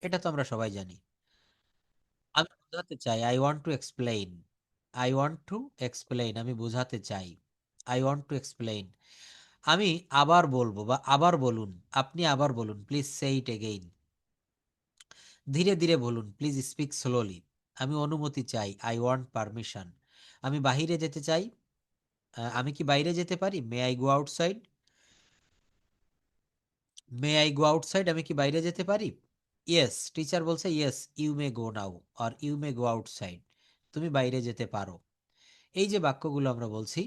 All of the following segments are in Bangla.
এটা তো আমরা সবাই জানি। আমি বোঝাতে চাই, I want to explain. I want to explain, আমি বোঝাতে চাই। I want to explain. আমি আবার বলবো বা আবার বলুন, আপনি আবার বলুন, প্লিজ সে ইট এগেইন। ধীরে ধীরে বলুন, প্লিজ স্পিক স্লোলি। আমি অনুমতি চাই, আই ওয়ান্ট পারমিশন। আমি বাহিরে যেতে চাই, আমি কি বাইরে যেতে পারি? May I go outside? May I go outside, আমি কি বাইরে যেতে পারি? ইয়েস, টিচার বলছে yes you may go now, আর ইউ মে গো আউটসাইড। তুমি বাইরে যেতে পারো। এই যে বাক্যগুলো আমরা বলছি,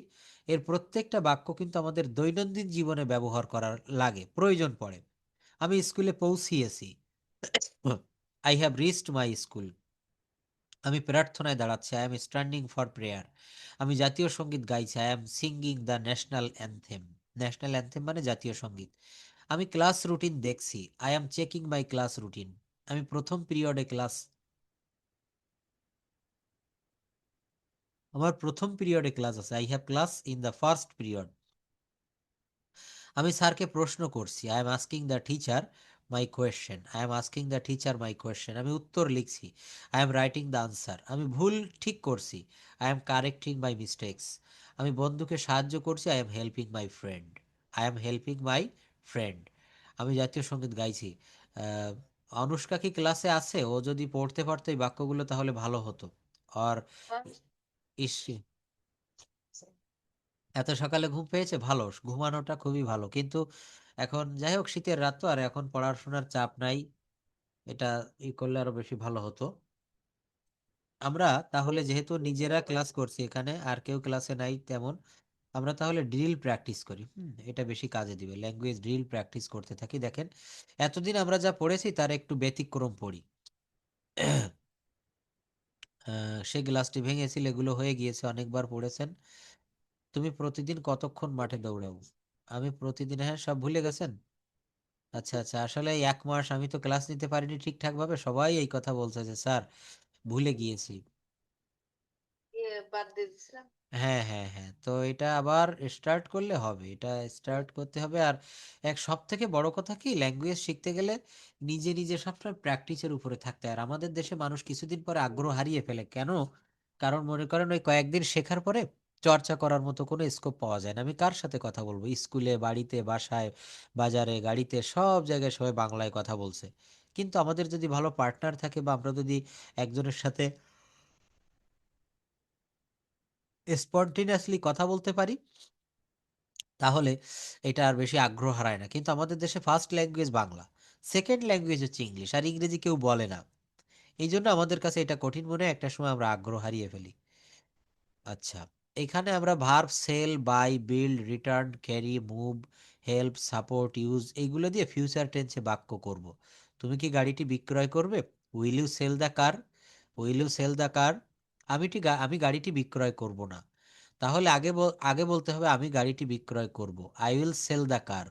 এর প্রত্যেকটা বাক্য কিন্তু আমাদের দৈনন্দিন জীবনে ব্যবহার করার লাগে, প্রয়োজন পড়ে। আমি স্কুলে পৌঁছিয়েছি, I have reached my school. আমি প্রার্থনায় দাঁড়াচ্ছি, I am standing for prayer. আমি জাতীয় সঙ্গীত গাইছি, I am singing the national anthem. National anthem মানে জাতীয় সঙ্গীত। আমি ক্লাস রুটিন দেখছি, I am checking my class routine. আমি প্রথম পিরিয়ডে ক্লাস, আমার প্রথম পিরিয়ডে ক্লাস আছে, I have class in the first period. আমি স্যারকে প্রশ্ন করছি, I am asking the teacher my question. I am asking the teacher my question. আমি উত্তর লিখছি, I am writing the answer. আমি ভুল ঠিক করছি, I M correcting my mistakes. আমি বন্ধুকে সাহায্য করছি, I M helping my friend. I am helping my friend. আমি জাতীয় সঙ্গীত গাইছি। আহ, অনুষ্কা কি ক্লাসে আছে? ও যদি পড়তে পারতো এই বাক্যগুলো তাহলে ভালো হতো। আর ইস, এত সকালে ঘুম পেয়েছে, ভালো, ঘুমানোটা খুবই ভালো। কিন্তু এখন যাই হোক, শীতের রাত তো, আর এখন পড়াশোনার চাপ নাই। এটা ই করলে আরো বেশি ভালো হতো। আমরা তাহলে যেহেতু নিজেরা ক্লাস করছি এখানে, আর কেউ ক্লাসে নাই তেমন, আমরা তাহলে ড্রিল প্র্যাকটিস করি। এটা বেশি কাজে দিবে, ল্যাঙ্গুয়েজ ড্রিল প্র্যাকটিস করতে থাকি। দেখেন, এতদিন আমরা যা পড়েছি তার একটু ব্যতিক্রম পড়ি। সে গ্লাসটি ভেঙেছিল, এগুলো হয়ে গিয়েছে, অনেকবার পড়েছেন। তুমি প্রতিদিন কতক্ষণ মাঠে দৌড়াও? আমি প্রতিদিন, হ্যাঁ, সব ভুলে গেছেন? আচ্ছা আচ্ছা, আসলে এই 1 মাস আমি তো ক্লাস নিতে পারিনি ঠিকঠাক ভাবে, সবাই এই কথা বলছে যে স্যার ভুলে গিয়েছি। হ্যাঁ হ্যাঁ হ্যাঁ, তো এটা আবার স্টার্ট করলে হবে, এটা স্টার্ট করতে হবে। আর এক সব থেকে বড় কথা কি, ল্যাঙ্গুয়েজ শিখতে গেলে নিজে নিজে সবসময় প্র্যাকটিসের উপরে থাকতে হয়। আর আমাদের দেশে মানুষ কিছুদিন পরে আগ্রহ হারিয়ে ফেলে, কেন? কারণ মনে করেন ওই কয়েকদিন শেখার পরে চর্চা করার মতো কোনো স্কোপ পাওয়া যায় না। আমি কার সাথে কথা বলবো? স্কুলে, বাড়িতে, বাসায়, বাজারে, গাড়িতে, সব জায়গায় সবাই বাংলায় কথা বলছে। কিন্তু আমাদের যদি ভালো পার্টনার থাকে, বা আমরা যদি একজনের সাথে স্পন্টেনিয়াসলি কথা বলতে পারি, তাহলে এটা আর বেশি আগ্রহ হারায় না। কিন্তু আমাদের দেশে first language Bangla, second language হচ্ছে ইংলিশ, আর ইংরেজি কেউ বলে না। এই জন্য আমাদের কাছে এটা কঠিন মনে হয়, একটা সময় আমরা আগ্রহ হারিয়ে ফেলি। আচ্ছা, এখানে আমরা verb, sell, buy, build, return, carry, move, help, support, use, এইগুলো দিয়ে ফিউচার টেন্সে বাক্য করব। তুমি কি গাড়িটি বিক্রয় করবে? Will you sell the car? Will you sell the car? আমি গাড়িটি বিক্রয় করব না। তাহলে আগে বলতে হবে, আমি গাড়িটি বিক্রয় করব, I will sell the car.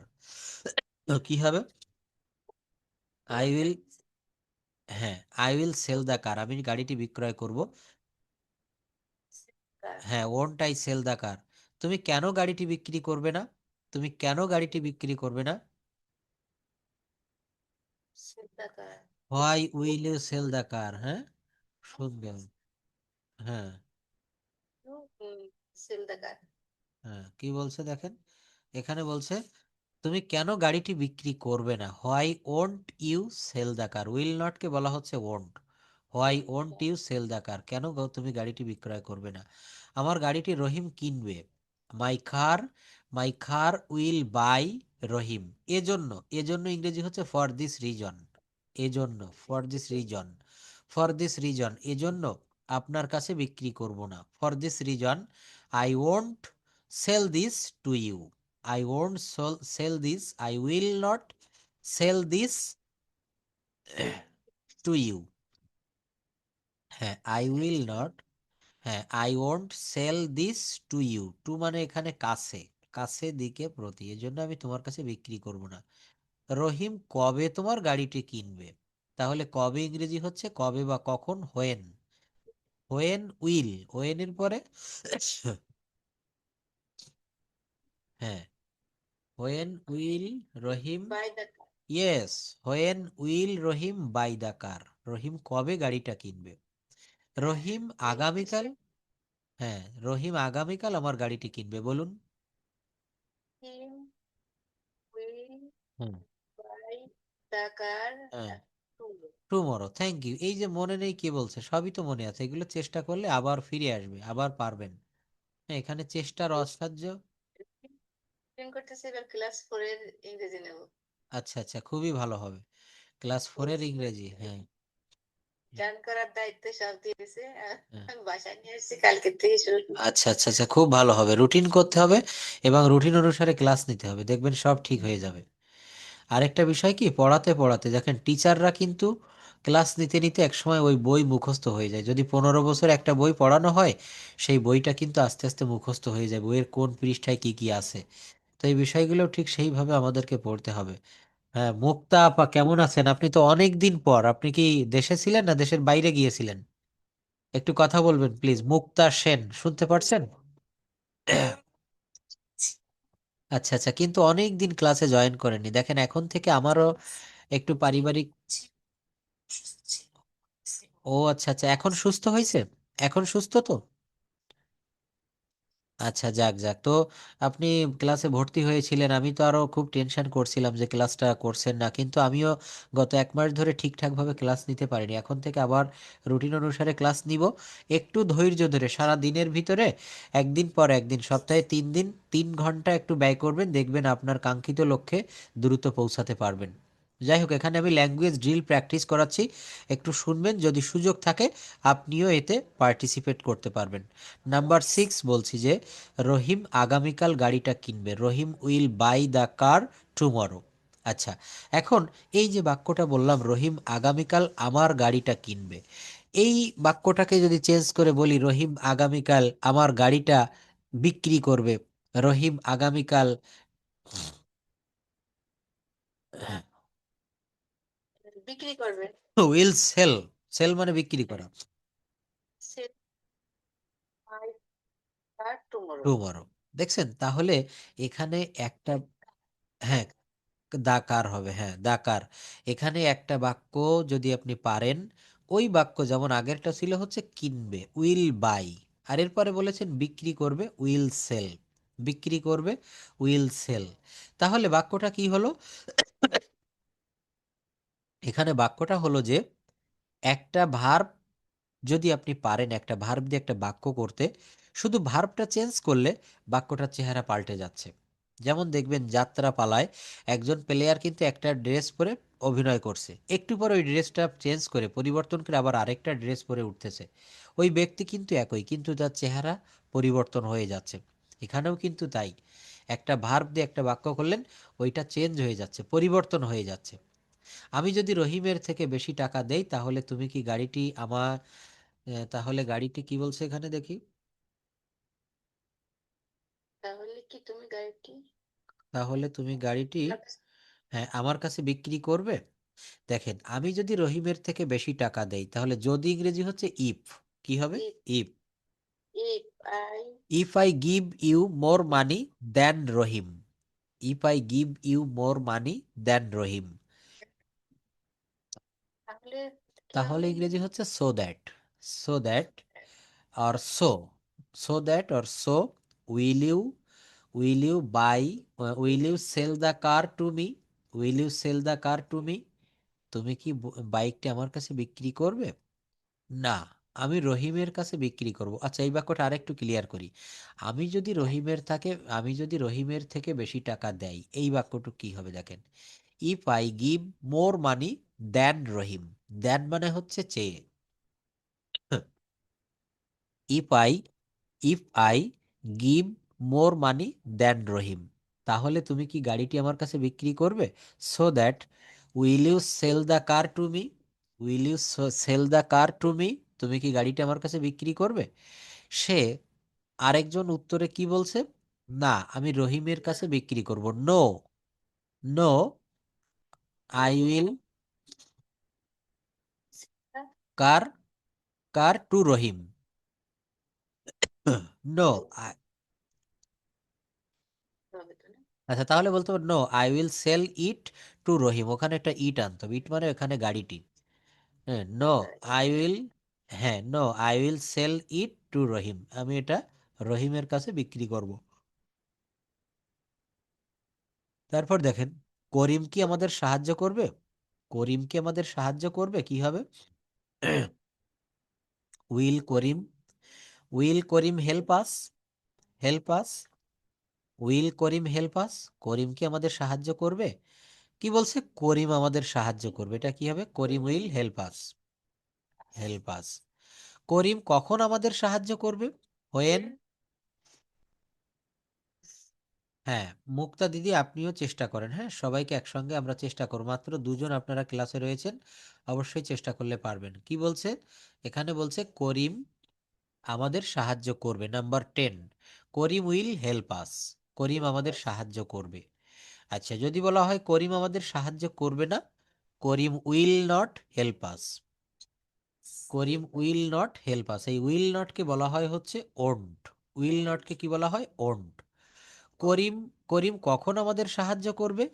কি হবে? আই উইল, হ্যাঁ, I will sell the car, আমি গাড়িটি বিক্রয় করব। হ্যাঁ, won't I sell the car. তুমি কেন গাড়িটি বিক্রি করবে না? তুমি কেন গাড়িটি বিক্রি করবে না? Why will you sell the car? হ্যাঁ, শুনবেন। হ্যাঁ হ্যাঁ, কি বলছে দেখেন, এখানে বলছে তুমি কেন গাড়িটি বিক্রি করবে না। Why won't you sell the car, will not কে বলা হচ্ছে won't. Why won't you sell the car, কেন তুমি গাড়িটি বিক্রয় করবে না? আমার গাড়িটি রহিম কিনবে। My car, my car will buy Rahim. এজন্য, এজন্য ইংরেজি হচ্ছে ফর দিস রিজন। এজন্য, for this reason, for this reason, এজন্য আপনার কাছে বিক্রি করব না। For this reason I won't sell this to you. I won't sell this. I will not sell this to you. হ্যাঁ, I will not, হ্যাঁ, I won't sell this to you. To মানে এখানে কাছে, কাছে দিকে প্রতি, এজন্য আমি তোমার কাছে বিক্রি করব না। রহিম কবে তোমার গাড়িটি কিনবে? তাহলে কবে ইংরেজি হচ্ছে কবে বা কখন, হোয়েন। হোয়েন উইল, হোয়েন এর পরে হ্যাঁ, when will Rahim yes, when will Rahim buy the car? Rahim কবে গাড়িটা কিনবে? রহিম আগামীকাল। হ্যাঁ, রহিম আগামীকাল আমার গাড়িটি কিনবে, বলুন। Him will হুম। buy the car হ্যাঁ, tomorrow. টুমরো। Thank you. এই যে মনে নেই কে বলছে, সবই তো মনে আছে, এগুলো চেষ্টা করলে আবার ফিরে আসবে, আবার পারবেন। হ্যাঁ, এখানে চেষ্টার অসাধ্য। ট্রেন করতেছে, এবার ক্লাস 4-এর ইংরেজি নেব। আচ্ছা আচ্ছা, খুবই ভালো হবে। ক্লাস ফোরের ইংরেজি, হ্যাঁ। গান করার দায়িত্ব সব দিয়ে দিছে। হ্যাঁ। আমি বাসায় নিয়ে এসেছি, কালকে থেকে শুরু করব। আচ্ছা আচ্ছা আচ্ছা, খুব ভালো হবে। রুটিন করতে হবে এবং রুটিন অনুসারে ক্লাস নিতে হবে, দেখবেন সব ঠিক হয়ে যাবে। আরেকটা বিষয় কি, পড়াতে পড়াতে দেখেন টিচাররা কিন্তু ক্লাস নিতে নিতে একসময় ওই বই মুখস্থ হয়ে যায়। যদি 15 বছর একটা বই পড়ানো হয়, সেই বইটা কিন্তু আস্তে আস্তে মুখস্থ হয়ে যায়, বইয়ের কোন পৃষ্ঠায় কি কি আছে। তো এই বিষয়গুলো ঠিক সেইভাবে আমাদেরকে পড়তে হবে। হ্যাঁ, মুক্তা আপা কেমন আছেন? আপনি তো অনেক দিন পর, আপনি কি দেশে ছিলেন না দেশের বাইরে গিয়েছিলেন? একটু কথা বলবেন প্লিজ। মুক্তা সেন, শুনতে পারছেন? আচ্ছা আচ্ছা, কিন্তু অনেক দিন ক্লাসে জয়েন করেননি। দেখেন এখন থেকে আমারও একটু পারিবারিক। ও আচ্ছা আচ্ছা, এখন সুস্থ হয়েছে? এখন সুস্থ তো? আচ্ছা, যাক যাক। তো আপনি ক্লাসে ভর্তি হয়েছিলেন, আমি তো আরো খুব টেনশন করছিলাম যে ক্লাসটা করছেন না, কিন্তু আমিও গত 1 মাস ধরে ঠিকঠাক ভাবে ক্লাস নিতে পারিনি। এখন থেকে আবার রুটিন অনুসারে ক্লাস নিব। একটু ধৈর্য ধরে সারা দিনের ভিতরে একদিন পর একদিন, সপ্তাহে 3 দিন 3 ঘন্টা একটু ব্যয় করবেন, দেখবেন আপনার কাঙ্ক্ষিত লক্ষ্যে দ্রুত পৌঁছাতে পারবেন। যাই হোক, এখানে আমি ল্যাঙ্গুয়েজ ড্রিল প্র্যাকটিস করাচ্ছি, একটু শুনবেন, যদি সুযোগ থাকে আপনিও এতে পার্টিসিপেট করতে পারবেন। নাম্বার 6 বলছি যে রহিম আগামীকাল গাড়িটা কিনবে, Rahim will buy the car tomorrow. আচ্ছা, এখন এই যে বাক্যটা বললাম, রহিম আগামীকাল আমার গাড়িটা কিনবে, এই বাক্যটাকে যদি চেঞ্জ করে বলি, রহিম আগামীকাল আমার গাড়িটা বিক্রি করবে, রহিম আগামীকাল বিক্রি করবে। Will sell. সেল মানে বিক্রি করা। Sell my car tomorrow. Tomorrow. দেখছেন তাহলে এখানে একটা, হ্যাঁ, দাকার হবে, হ্যাঁ দাকার। এখানে একটা বাক্য যদি আপনি পারেন, ওই বাক্য যেমন আগেরটা ছিল হচ্ছে কিনবে, উইল বাই, আর এরপরে বলেছেন বিক্রি করবে, উইল সেল। বিক্রি করবে, উইল সেল। তাহলে বাক্যটা কি হলো? এখানে বাক্যটা হলো যে একটা ভার্ব, যদি আপনি পারেন একটা ভার্ব দিয়ে একটা বাক্য করতে, শুধু ভার্বটা চেঞ্জ করলে বাক্যটার চেহারা পাল্টে যাচ্ছে। যেমন দেখবেন যাত্রা পালায় একজন প্লেয়ার কিন্তু একটা ড্রেস পরে অভিনয় করছে, একটু পর ওই ড্রেসটা চেঞ্জ করে পরিবর্তন করে আবার আরেকটা ড্রেস পরে উঠতেছে। ওই ব্যক্তি কিন্তু একই, কিন্তু তার চেহারা পরিবর্তন হয়ে যাচ্ছে। এখানেও কিন্তু তাই, একটা ভার্ব দিয়ে একটা বাক্য করলেন, ওইটা চেঞ্জ হয়ে যাচ্ছে, পরিবর্তন হয়ে যাচ্ছে। আমি যদি রহিমের থেকে বেশি টাকা দেই, তাহলে তুমি কি গাড়িটি আমার, তাহলে গাড়িটি কি বলছে এখানে দেখি। তাহলে কি তুমি গাড়িটি তাহলে তুমি গাড়িটি, আমার কাছে- হ্যাঁ, আমার কাছে বিক্রি করবে। দেখেন, আমি যদি রহিমের থেকে বেশি টাকা দেই, তাহলে যদি ইংরেজি হচ্ছে ইফ, কি হবে? if if. if I if I give you more money than Rahim. If I give you more money than Rahim. তাহলে কি তাহলে হবে? ইংরেজি হচ্ছে so that. So that or so, so that or so will you buy, will you sell the car to me, will you sell the car to me? তুমি কি বাইকটি আমার কাছে বিক্রি করবে? না, আমি রহিমের কাছে বিক্রি করব। আচ্ছা, এই বাক্যটা আরেকটু ক্লিয়ার করি। আমি যদি রহিমের থেকে, আমি যদি রহিমের থেকে বেশি টাকা দেই, এই বাক্যটা কি হবে দেখেন। If I give more money than Rahim. Than মানে হচ্ছে চেয়ে। If I if I give more money than Rahim, তাহলে তুমি কি গাড়িটি আমার কাছে বিক্রি করবে? So that will you sell the car to me, will you sell the car to me, তুমি কি গাড়িটি আমার কাছে বিক্রি করবে? সে আরেকজন উত্তরে কি বলছে? না, আমি রহিমের কাছে বিক্রি করব। No, no, I will car, car to Rahim. No. হবে তো না? আচ্ছা, তাহলে বলতে পারো no I will sell it to Rahim, ওখানে একটা ইট আনতো, ইট মানে ওখানে গাড়িটি। হ্যাঁ, নো আই উইল, হ্যাঁ no I will sell it to Rahim, আমি এটা রহিমের কাছে বিক্রি করব। তারপর দেখেন, করিম কি আমাদের সাহায্য করবে? করিম কি আমাদের সাহায্য করবে? কি হবে? Will Karim, will Karim help us, help us, will Karim help us, Karim কি আমাদের সাহায্য করবে? কি বলছে? করিম আমাদের সাহায্য করবে, এটা কি হবে? Karim will help us, help us. Karim কখন আমাদের সাহায্য করবে? হোয়েন, হ্যাঁ মুক্তা দিদি আপনিও চেষ্টা করেন, হ্যাঁ সবাইকে একসঙ্গে আমরা চেষ্টা করব, মাত্র দুজন আপনারা ক্লাসে রয়েছেন, অবশ্যই চেষ্টা করলে পারবেন। কি বলছে এখানে? বলছে করিম আমাদের সাহায্য করবে। Number 10, Karim will help us, Karim আমাদের সাহায্য করবে। আচ্ছা, যদি বলা হয় করিম আমাদের সাহায্য করবে না, Karim will not help us, Karim will not help us, এই উইল নট কে বলা হয় হচ্ছে ওন্ট, উইল নট কে কি বলা হয়? ওন্ট। করিম, করিম কখন আমাদের সাহায্য করবে?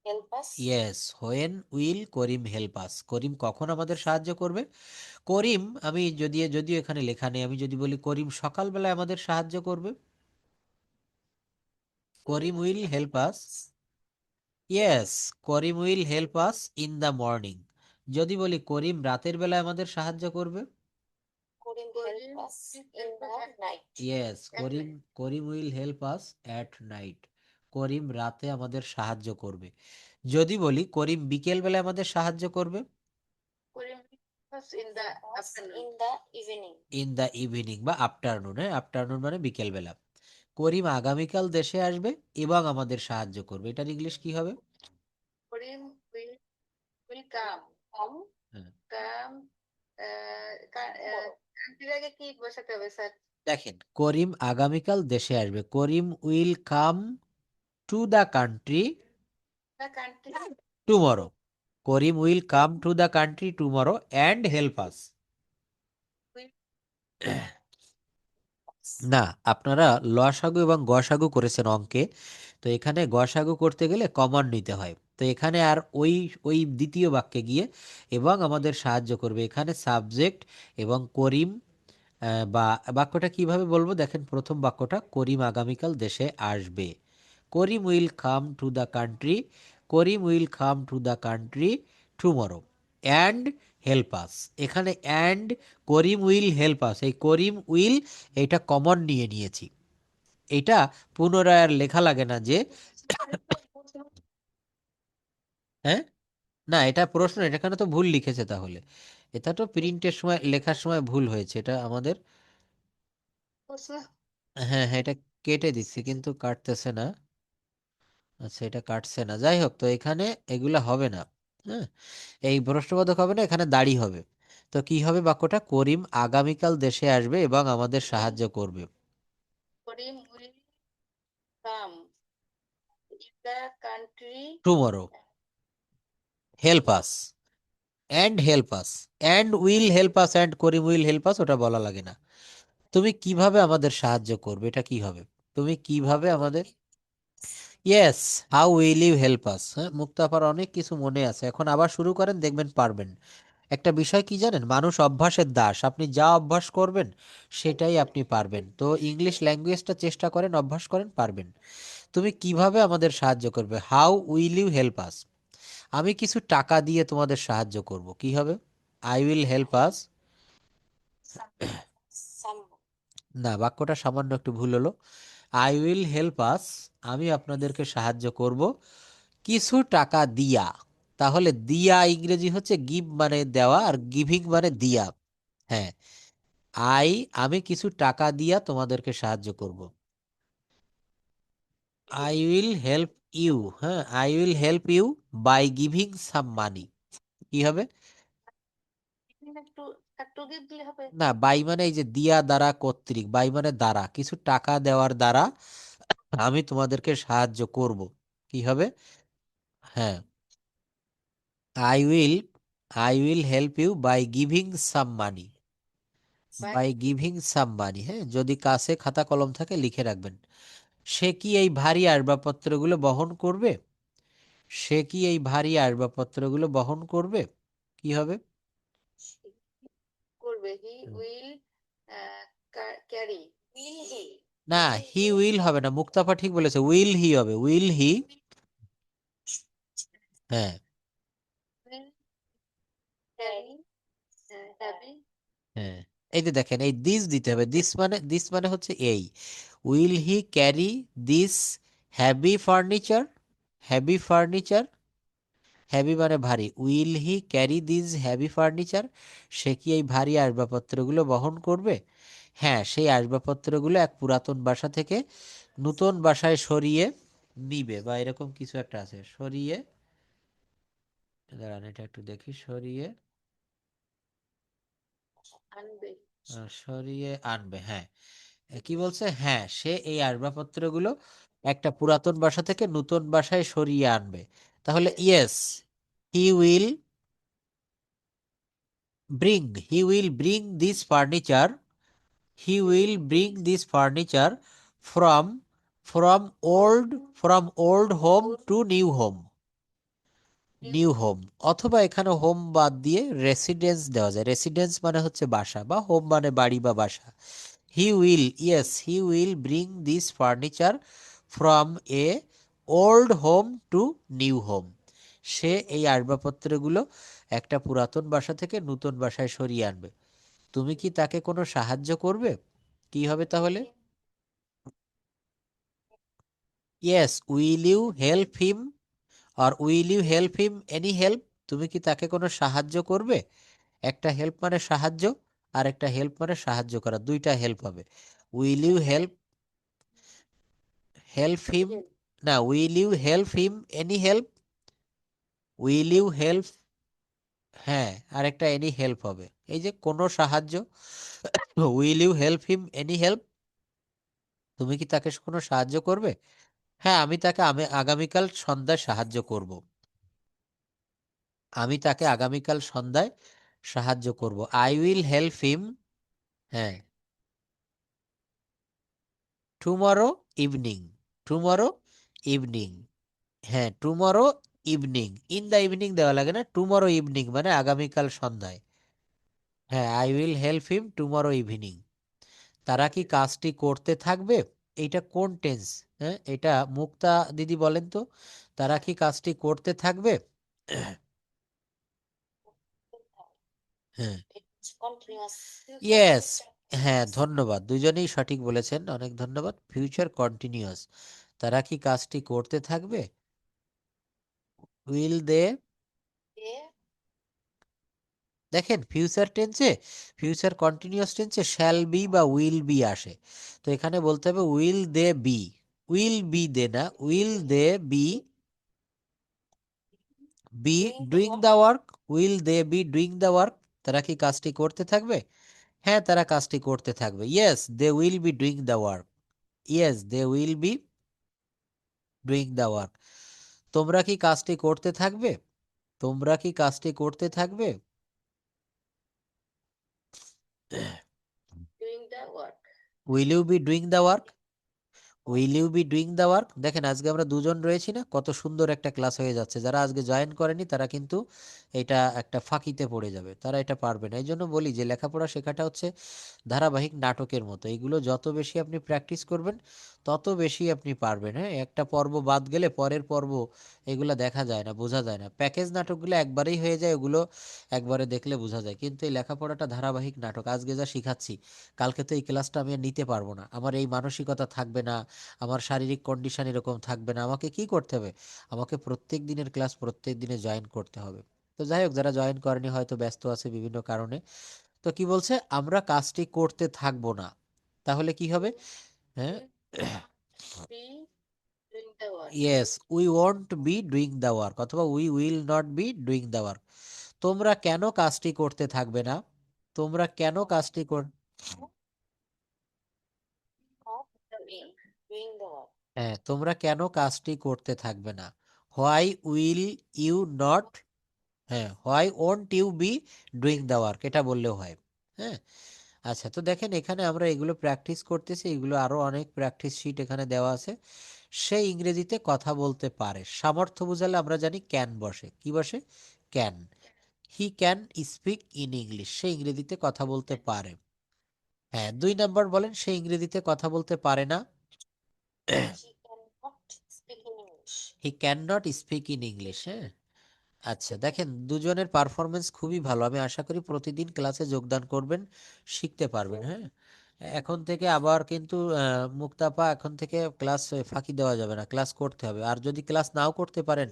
Help us. Yes, when will Karim help us, Karim কখন আমাদের সাহায্য করবে? করিম, আমি যদিও যদিও এখানে লেখা নেই, আমি যদি বলি করিম সকালবেলায় আমাদের সাহায্য করবে, Karim will help us, yes Karim will help us in the morning. যদি বলি করিম রাতের বেলায় আমাদের সাহায্য করবে, Karim help us in the night. Yes Karim, Karim will help us at night, Karim রাতে আমাদের সাহায্য করবে। যদি বলি করিম বিকেল বেলায় আমাদের সাহায্য করবে, Karim in the afternoon. In the evening. In the evening বা আফটারনুন, হ্যাঁ আফটারনুন মানে বিকেল বেলা। করিম আগামীকাল দেশে আসবে এবং আমাদের সাহায্য করবে, এটার ইংলিশ কি হবে? Karim will will come. কাম। হ্যাঁ, কাম। কান্ট্রির আগে কি বসাতে হবে স্যার? দেখেন করিম আগামীকাল দেশে আসবে, Karim will come to the country the country. Tomorrow, Karim will come to the country tomorrow and help us. Will. না, আপনারা লসাগু এবং গসাগু করেছেন অঙ্কে, তো এখানে গসাগু করতে গেলে কমন নিতে হয়, তো এখানে আর ওই ওই দ্বিতীয় বাক্যে গিয়ে এবং আমাদের সাহায্য করবে, এখানে সাবজেক্ট এবং করিম, বা বাক্যটা কিভাবে বলবো দেখেন, প্রথম বাক্যটা করিম আগামীকাল দেশে আসবে, Karim will come to the country, Karim will come to the country tomorrow and help us. এখানে and Karim will help us, এই করিম উইল এটা কমন নিয়ে নিয়েছি, এটা পুনরায় আর লেখা লাগে না যে, হ্যাঁ না এটা প্রশ্ন, এখানে তো ভুল লিখেছে তাহলে, এটা তো প্রিন্টের সময় লেখার সময় ভুল হয়েছে, এটা আমাদের, হ্যাঁ হ্যাঁ এটা কেটে দিচ্ছি কিন্তু কাটতেছে না, আচ্ছা এটা কাটছে না, যাই হোক, তো এখানে এগুলা হবে না, হ্যাঁ এই প্রশ্নবোধক হবে না, এখানে দাড়ি হবে। তো কি হবে বাক্যটা? করিম আগামীকাল দেশে আসবে এবং আমাদের সাহায্য করবে, Karim will come in the country. Tomorrow help us and help us, and will help us, and Karim will help us ওটা বলা লাগে না। তুমি কিভাবে আমাদের সাহায্য করবে, এটা কি হবে? তুমি কিভাবে আমাদের, yes how will you help us, হ্যাঁ মুক্তাপার অনেক কিছু মনে আছে, এখন আবার শুরু করেন দেখবেন পারবেন। একটা বিষয় কি জানেন, মানুষ অভ্যাসের দাস, আপনি যা অভ্যাস করবেন সেটাই আপনি পারবেন, তো ইংলিশ ল্যাঙ্গুয়েজটা চেষ্টা করেন, অভ্যাস করেন, পারবেন। তুমি কিভাবে আমাদের সাহায্য করবে? How will you help us, আমি কিছু টাকা দিয়ে তোমাদের সাহায্য করব, কি হবে? I will help us, some. না বাক্যটা সামান্য একটু ভুল হলো, আই উইল হেল্প আস, আমি আপনাদেরকে সাহায্য করব কিছু টাকা দিয়া, তাহলে দিয়া ইংরেজি হচ্ছে গিভ মানে দেওয়া, আর গিভিং মানে দিয়া, হ্যাঁ আই, আমি কিছু টাকা দিয়া তোমাদেরকে সাহায্য করব, আই উইল হেল্প ইউ, হ্যাঁ I will help you by giving some money, কি হবে? একটু একটু গিফট দিলে হবে। না বাই মানে এই যে দিয়া দ্বারা কর্তৃক, বাই মানে দ্বারা, কিছু টাকা দেওয়ার দ্বারা আমি তোমাদেরকে সাহায্য করব, কি হবে? হ্যাঁ I will, I will help you by giving some money, by. By giving some money, হ্যাঁ যদি কাছে খাতা কলম থাকে লিখে রাখবেন, সে কি এই ভারী আসবাবপত্রগুলো বহন করবে? সে কি এই ভারী আসবাবপত্রগুলো বহন করবে? কি হবে? করবে, হি হুম। উইল ক্যারি, উইল হি, না, হি উইল হবে না, মুক্তাফা ঠিক বলেছে, উইল হি হবে, উইল হি। হ্যাঁ উইল ক্যারি, হ্যাভি, হ্যাঁ, এই যে দেখেন, এই দিস দিতে হবে, দিস মানে হচ্ছে এই, will he carry this heavy furniture, heavy furniture, heavy মানে ভারী, will he carry this heavy furniture, সে কি এই ভারী আসবাবপত্রগুলো বহন করবে? হ্যাঁ, সেই আসবাবপত্রগুলো এক পুরাতন বাসা থেকে নতুন বাসায় সরিয়ে নিবে, বা এরকম কিছু একটা আছে, সরিয়ে, দাঁড়ান এটা একটু দেখি, সরিয়ে আনবে, সরিয়ে আনবে, হ্যাঁ। কি বলছে? হ্যাঁ, সে এই আসবাবপত্রগুলো একটা পুরাতন বাসা থেকে নতুন বাসায় সরিয়ে আনবে। তাহলে yes, he will he will bring this furniture, he will bring this furniture from from old from old home to new home, new home. অথবা এখানে হোম বাদ দিয়ে রেসিডেন্স দেওয়া যায়, রেসিডেন্স মানে হচ্ছে বাসা, বা হোম মানে বাড়ি বা বাসা। He will, yes, he will bring this furniture from a old home to new home, সে এই আসবাবপত্রগুলো একটা পুরাতন বাসা থেকে নতুন বাসায় সরিয়ে আনবে। তুমি কি তাকে কোনো সাহায্য করবে? কি হবে তাহলে? Yes, will you help him, আর will you help him any help, তুমি কি তাকে কোনো সাহায্য করবে? একটা হেল্প মানে সাহায্য, আর একটা হেল্প মানে সাহায্য করা, দুইটা হেল্প হবে। Will you help, help him, না, will you help him any help, will you help, হ্যাঁ, আর একটা এনি হেল্প হবে, এই যে কোনো সাহায্য, will you help him any help, তুমি কি তাকে কোনো সাহায্য করবে? হ্যাঁ, আমি আগামীকাল সন্ধ্যায় সাহায্য করব, আমি তাকে আগামীকাল সন্ধ্যায় সাহায্য করব, আই উইল হেল্প হিম, হ্যাঁ, টুমরো ইভিনিং, টুমরো ইভিনিং, হ্যাঁ, tomorrow evening, in the evening দেওয়া লাগে না, টুমরো ইভিনিং মানে আগামীকাল সন্ধ্যায়। হ্যাঁ, I will help him tomorrow evening. তারা কি কাজটি করতে থাকবে? এইটা কোন টেন্স? হ্যাঁ, এটা মুক্তা দিদি বলেন তো, তারা কি কাজটি করতে থাকবে? হ্যাঁ, কন্টিনিউয়াস, ইয়েস, হ্যাঁ, ধন্যবাদ, দুজনেই সঠিক বলেছেন, অনেক ধন্যবাদ, ফিউচার কন্টিনিউয়াস, তারা কি কাজটি করতে থাকবে? উইল দে, দেখেন ফিউচার টেন্সে, ফিউচার কন্টিনিউয়াস টেন্সে শ্যাল বি বা উইল বি আসে, তো এখানে বলতে হবে will they be, will be they না, will they be be doing the work, will they be doing the work, তারা কি কাজটি করতে থাকবে? হ্যাঁ, তারা কাজটি করতে থাকবে, yes they will be doing the work, yes they will be doing the work. তোমরা কি কাজটি করতে থাকবে? তোমরা কি কাজটি করতে থাকবে? Doing the work, will you be doing the work, will you be doing the work. দেখেন আজকে আমরা দুজন রয়েছি না, কত সুন্দর একটা ক্লাস হয়ে যাচ্ছে, যারা আজকে জয়েন করেনি তারা কিন্তু এটা একটা ফাঁকিতে পড়ে যাবে, তারা এটা পারবে না। এই জন্য বলি যে লেখাপড়া শেখাটা হচ্ছে ধারাবাহিক নাটকের মতো, এইগুলো যত বেশি আপনি প্র্যাকটিস করবেন তত বেশি আপনি পারবেন। হ্যাঁ, একটা পর্ব বাদ গেলে পরের পর্ব এগুলো দেখা যায় না, বোঝা যায় না, প্যাকেজ নাটকগুলো একবারেই হয়ে যায়, ওগুলো একবারে দেখলে বোঝা যায়, কিন্তু এই লেখাপড়াটা ধারাবাহিক নাটক, আজকে যা শিখাচ্ছি কালকে তো এই ক্লাসটা আমি আর নিতে পারবো না, আমার এই মানসিকতা থাকবে না, আমার শারীরিক কন্ডিশন এরকম থাকবে না, আমাকে কি করতে হবে? আমাকে প্রত্যেক দিনের ক্লাস প্রত্যেক দিনে জয়েন করতে হবে। তো যাই হোক, যারা জয়েন করেনি হয়তো ব্যস্ত আছে বিভিন্ন কারণে। তো কি বলছে? আমরা কাজটি করতে থাকবো না, তাহলে কি হবে? হ্যাঁ, be doing the work, yes, we won't be doing the work, অথবা we will not be doing the work. তোমরা কেন কাজটি করতে থাকবে না? তোমরা কেন কাজটি কর, ডুইং দ্য ওয়ার্ক, হ্যাঁ, তোমরা কেন কাজটি করতে থাকবে না? হোয়াই উইল ইউ নট, হ্যাঁ, why won't you be doing the work, এটা বললেও হয়। হ্যাঁ, আচ্ছা, তো দেখেন এখানে আমরা এগুলো প্র্যাকটিস করতেছি, এগুলো আরো অনেক প্র্যাকটিস শিট এখানে দেওয়া আছে। সে ইংরেজিতে কথা বলতে পারে, সামর্থ্য বোঝালে আমরা জানি ক্যান বসে, কি বসে, can. He can speak in English, সে ইংরেজিতে কথা বলতে পারে। হ্যাঁ, 2 নাম্বার বলেন, সে ইংরেজিতে কথা বলতে পারে না। She cannot speak in English. He can not speak in English. হ্যাঁ, আচ্ছা দেখেন দুজনের পারফরমেন্স খুবই ভালো, আমি আশা করি প্রতিদিন ক্লাসে যোগদান করবেন, শিখতে পারবেন। হ্যাঁ, এখন থেকে আবার কিন্তু মুক্তাপা, এখন থেকে ক্লাস ফাঁকি দেওয়া যাবে না, ক্লাস করতে হবে। আর যদি ক্লাস নাও করতে পারেন,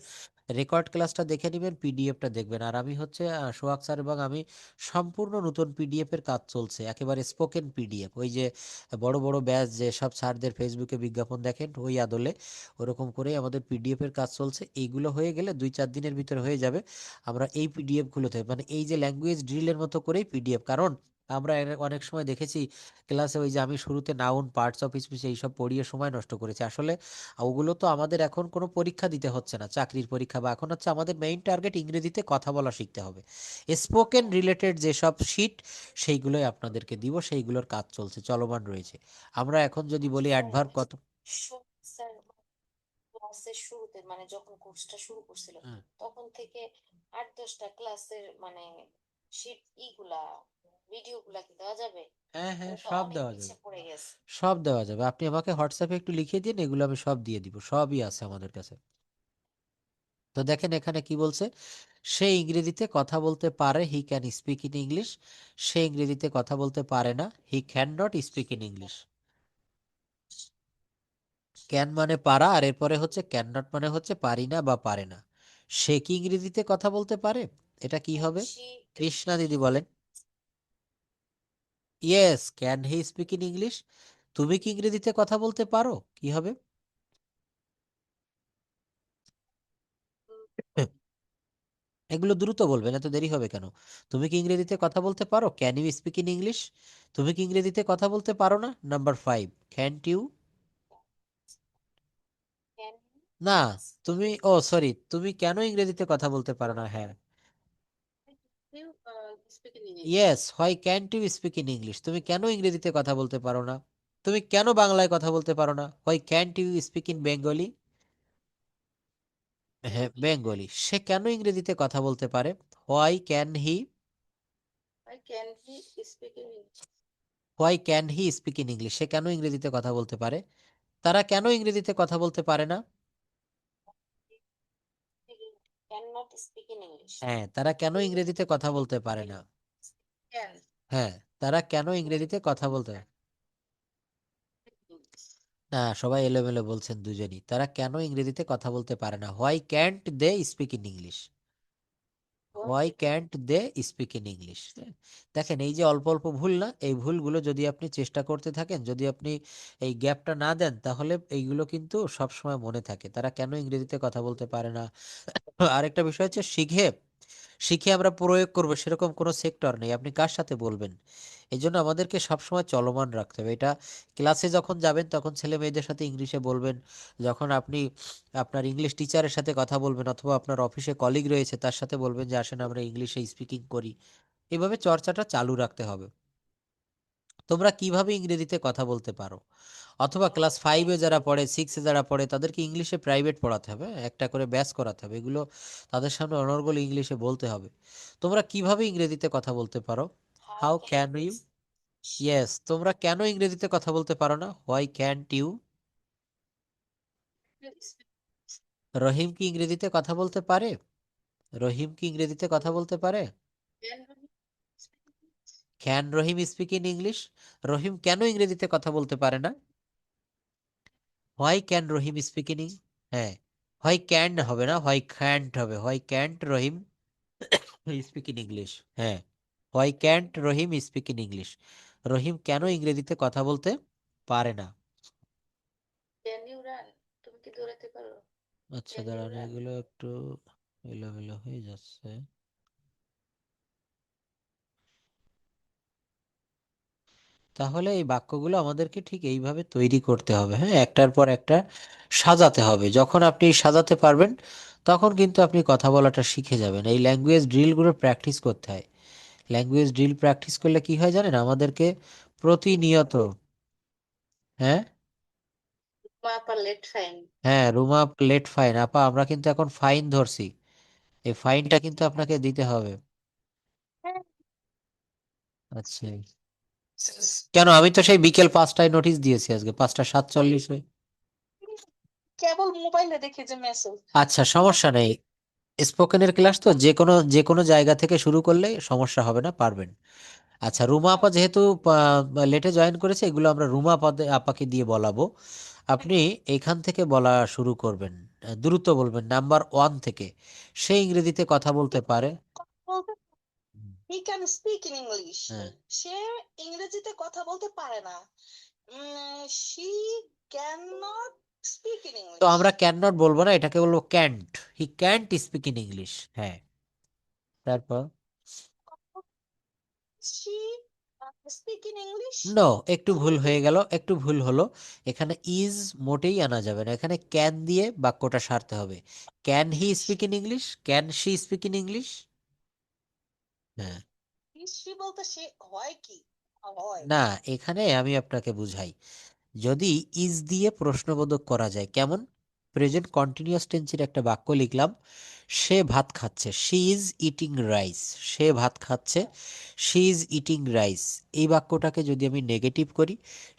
রেকর্ড ক্লাসটা দেখে নেবেন, পিডিএফটা দেখবেন। আর আমি হচ্ছে সোহাগ স্যার এবং আমি সম্পূর্ণ নতুন পিডিএফ এর কাজ চলছে, একেবারে স্পোকেন পিডিএফ, ওই যে বড় বড় ব্যাচ যে সব স্যারদের ফেসবুকে বিজ্ঞাপন দেখেন ওই আদলে ওরকম করেই আমাদের পিডিএফ এর কাজ চলছে। এইগুলো হয়ে গেলে 2-4 দিনের ভিতরে হয়ে যাবে। আমরা এই পিডিএফ গুলোতে মানে এই যে ল্যাঙ্গুয়েজ ড্রিলের মতো করেই পিডিএফ, কারণ আমরা অনেক সময় দেখেছি ক্লাসে ওই যে আমি শুরুতে নাউন, পার্টস অফ স্পিচ এইসব পড়িয়ে সময় নষ্ট করেছি। আসলে ওগুলো তো আমাদের এখন কোনো পরীক্ষা দিতে হচ্ছে না, চাকরির পরীক্ষা, বা এখন হচ্ছে আমাদের মেইন টার্গেট ইংরেজিতে কথা বলা শিখতে হবে। স্পোকেন রিলেটেড যেসব শিট সেইগুলোই আপনাদেরকে দিব, সেইগুলোর কাজ চলছে, চলমান রয়েছে। আমরা এখন যদি বলি স্যার অ্যাডভার্ব কত। স্যার ক্লাসের শুরুতে মানে যখন কোর্সটা শুরু করছিল হুম, তখন থেকে 8-10টা ক্লাসের মানে শিট ইগুলা ভিডিও গুলা কি দেওয়া যাবে? হ্যাঁ হ্যাঁ, ওরা তো সব অনেক দেওয়া যাবে, পিছিয়ে পড়ে গেছে। সব দেওয়া যাবে। আপনি আমাকে হোয়াটসঅ্যাপে একটু লিখিয়ে দিন, এগুলো আমি সব দিয়ে দিব, সবই আছে আমাদের কাছে। তো দেখেন এখানে কি বলছে, সে ইংরেজিতে কথা বলতে পারে, he can speak in English. সে ইংরেজিতে কথা বলতে পারে না, he can not speak in English. Can মানে পারা, আর এরপরে হচ্ছে ক্যান নট মানে হচ্ছে পারি না বা পারে না। সে কি ইংরেজিতে কথা বলতে পারে, এটা কি ক্যান হবে? শি কৃষ্ণা দিদি বলেন। Yes, can he speak in English. তুমি কি ইংরেজিতে কথা বলতে পারো, কি হবে? এগুলো দ্রুত বলবেন, এত দেরি হবে কেন? তুমি কি ইংরেজিতে কথা বলতে পারো, can you speak in English? তুমি কি ইংরেজিতে কথা বলতে পারো না, নাম্বার 5, ক্যান্ট ইউ। ক্যান না, স্পিক তুমি, ও সরি, তুমি কেন ইংরেজিতে কথা বলতে পারো না, হ্যাঁ। You speak in English. Yes, why can't you speak in English, তুমি কেন ইংরেজিতে কথা বলতে পারো না? তুমি কেন বাংলায় কথা বলতে পারো না, why can't you speak in Bengali? হ্যাঁ, বেঙ্গলি। সে কেন ইংরেজিতে কথা বলতে পারে, why can he, I can he speak in English. Why can he speak in English, সে কেন ইংরেজিতে কথা বলতে পারে? তারা কেন ইংরেজিতে কথা বলতে পারে না? Can not speak in English. হ্যাঁ, তারা কেন ইংরেজিতে কথা বলতে পারে না? ক্যান হ্যাঁ, তারা কেন ইংরেজিতে কথা বলতে, না সবাই এলোমেলো বলছেন দুজনই, তারা কেন ইংরেজিতে কথা বলতে পারে না, why can't they speak in English, why can't they speak in English. দেখেন এই যে অল্প অল্প ভুল না, এই ভুলগুলো যদি আপনি চেষ্টা করতে থাকেন, যদি আপনি এই গ্যাপটা না দেন, তাহলে এইগুলো কিন্তু সব সময় মনে থাকে, তারা কেন ইংরেজিতে কথা বলতে পারে না। আরেকটা বিষয় হচ্ছে শিখে, শিখে আমরা প্রয়োগ করবো সেরকম কোনো সেক্টর নেই, আপনি কার সাথে বলবেন। এই জন্য আমাদেরকে সবসময় চলমান রাখতে হবে এটা। ক্লাসে যখন যাবেন তখন ছেলে মেয়েদের সাথে ইংলিশে বলবেন, যখন আপনি আপনার ইংলিশ টিচারের সাথে কথা বলবেন, অথবা আপনার অফিসে কলিগ রয়েছে তার সাথে বলবেন যে আসেন আমরা ইংলিশে স্পিকিং করি। এভাবে চর্চাটা চালু রাখতে হবে। তোমরা কিভাবে ইংরেজিতে কথা বলতে পারো, অথবা ক্লাস 5-এ যারা পড়ে, 6-এ যারা পড়ে, তাদেরকে ইংলিশে প্রাইভেট পড়াতে হবে, হ্যাঁ? একটা করে ব্যাচ করাতে হবে, এগুলো তাদের সামনে অনর্গল ইংলিশে বলতে হবে। তোমরা কিভাবে ইংরেজিতে কথা বলতে পারো, how how can can you. Yes, তোমরা কেন ইংরেজিতে কথা বলতে পারো না, হোয়াই ক্যান্ট ইউ। রহিম কি ইংরেজিতে কথা বলতে পারে, রহিম কি ইংরেজিতে কথা বলতে পারে? Can Rahim speak in English. রহিম কেন ইংরেজিতে কথা বলতে পারে না, why can Rahim speak in, হ্যাঁ, হোয়াই ক্যান হবে না, হোয়াই ক্যান্ট হবে, why can't Rahim speak in English. হ্যাঁ, why can't Rahim speak in English, রহিম কেন ইংরেজিতে কথা বলতে পারে না। ক্যান ইউ রান, তুমি কি দৌড়াতে পারো? আচ্ছা ক্যান ইউ দাঁড়ান, রান। এগুলো একটু এলোমেলো হয়ে যাচ্ছে। তাহলে এই বাক্যগুলো আমাদেরকে ঠিক এইভাবে তৈরি করতে হবে, হ্যাঁ, একটার পর একটা সাজাতে হবে। যখন আপনি সাজাতে পারবেন তখন কিন্তু আপনি কথা বলাটা শিখে যাবেন। এই ল্যাঙ্গুয়েজ ড্রিলগুলো প্র্যাকটিস করতে হয়। ল্যাঙ্গুয়েজ ড্রিল প্র্যাকটিস করলে কি হয় জানেন, আমাদেরকে প্রতিনিয়ত, হ্যাঁ আপা লেট ফাইন। হ্যাঁ রুমা লেট ফাইন আপা, আমরা কিন্তু এখন ফাইন ধরছি, এই ফাইনটা কিন্তু আপনাকে দিতে হবে। আচ্ছা, কেন, আমি তো সেই বিকেল 5টায় নোটিশ দিয়েছি, আজকে 5টা 47 কেবল মোবাইলে দেখি যে মেসেজ। আচ্ছা সমস্যা নেই, স্পোকেনের ক্লাস তো যে কোনো জায়গা থেকে শুরু করলে সমস্যা হবে না, পারবেন। আচ্ছা, রুমা আপা যেহেতু লেটে জয়েন করেছে, এগুলো আমরা রুমা আপাকে দিয়ে বলাবো। আপনি এইখান থেকে বলা শুরু করবেন, দ্রুত বলবেন নাম্বার 1 থেকে। সে ইংরেজিতে কথা বলতে পারে। Hmm, he can speak in English. হ্যাঁ, সে ইংরেজিতে কথা বলতে পারে না। She can not speak in তো ইংলিশ। আমরা ক্যান নট বলবো না, এটাকে বলবো can't, he can't speak in English. হ্যাঁ, তারপর she speak in English. No, একটু ভুল হয়ে গেল, একটু ভুল হলো। এখানে ইজ মোটেই আনা যাবে না, এখানে ক্যান দিয়ে বাক্যটা সারতে হবে। Can he speak in English, can she speak in English. হ্যাঁ, শি বলতে সে হয় কি হয়। না, এখানে আমি আপনাকে বুঝাই, যদি ইজ দিয়ে প্রশ্নবোধক করা যায়, কেমন, প্রেজেন্ট কন্টিনিউয়াস টেন্সের একটা বাক্য লিখলাম, সে ভাত খাচ্ছে, শি ইজ ইটিং রাইস, সে ভাত খাচ্ছে, শি ইজ ইটিং রাইস। এই বাক্যটাকে যদি আমি নেগেটিভ করি,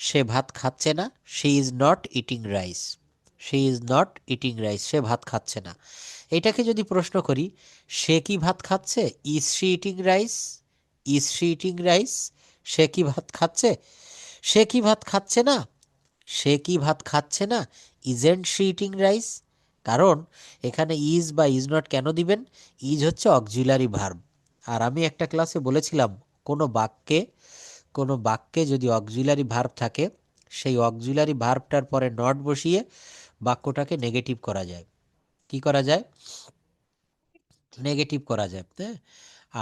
সে ভাত খাচ্ছে না, she is not eating rice, she is not eating rice, সে ভাত খাচ্ছে না। এটাকে যদি প্রশ্ন করি, সে কি ভাত খাচ্ছে, is she eating rice, is she eating rice, সে কি ভাত খাচ্ছে, সে কি ভাত খাচ্ছে না, সে কি ভাত খাচ্ছে না, ইজেন্ট শি ইটিং রাইস। কারণ এখানে ইজ বা ইজ নট কেন দিবেন, ইজ হচ্ছে অক্সিলারি ভার্ব। আর আমি একটা ক্লাসে বলেছিলাম, কোনো বাক্যে কোনো বাক্যে যদি অক্সিলারি ভার্ব থাকে, সেই অক্সিলারি ভার্বটার পরে নট বসিয়ে বাক্যটাকে নেগেটিভ করা যায়। কি করা যায়, নেগেটিভ করা যায়, হ্যাঁ।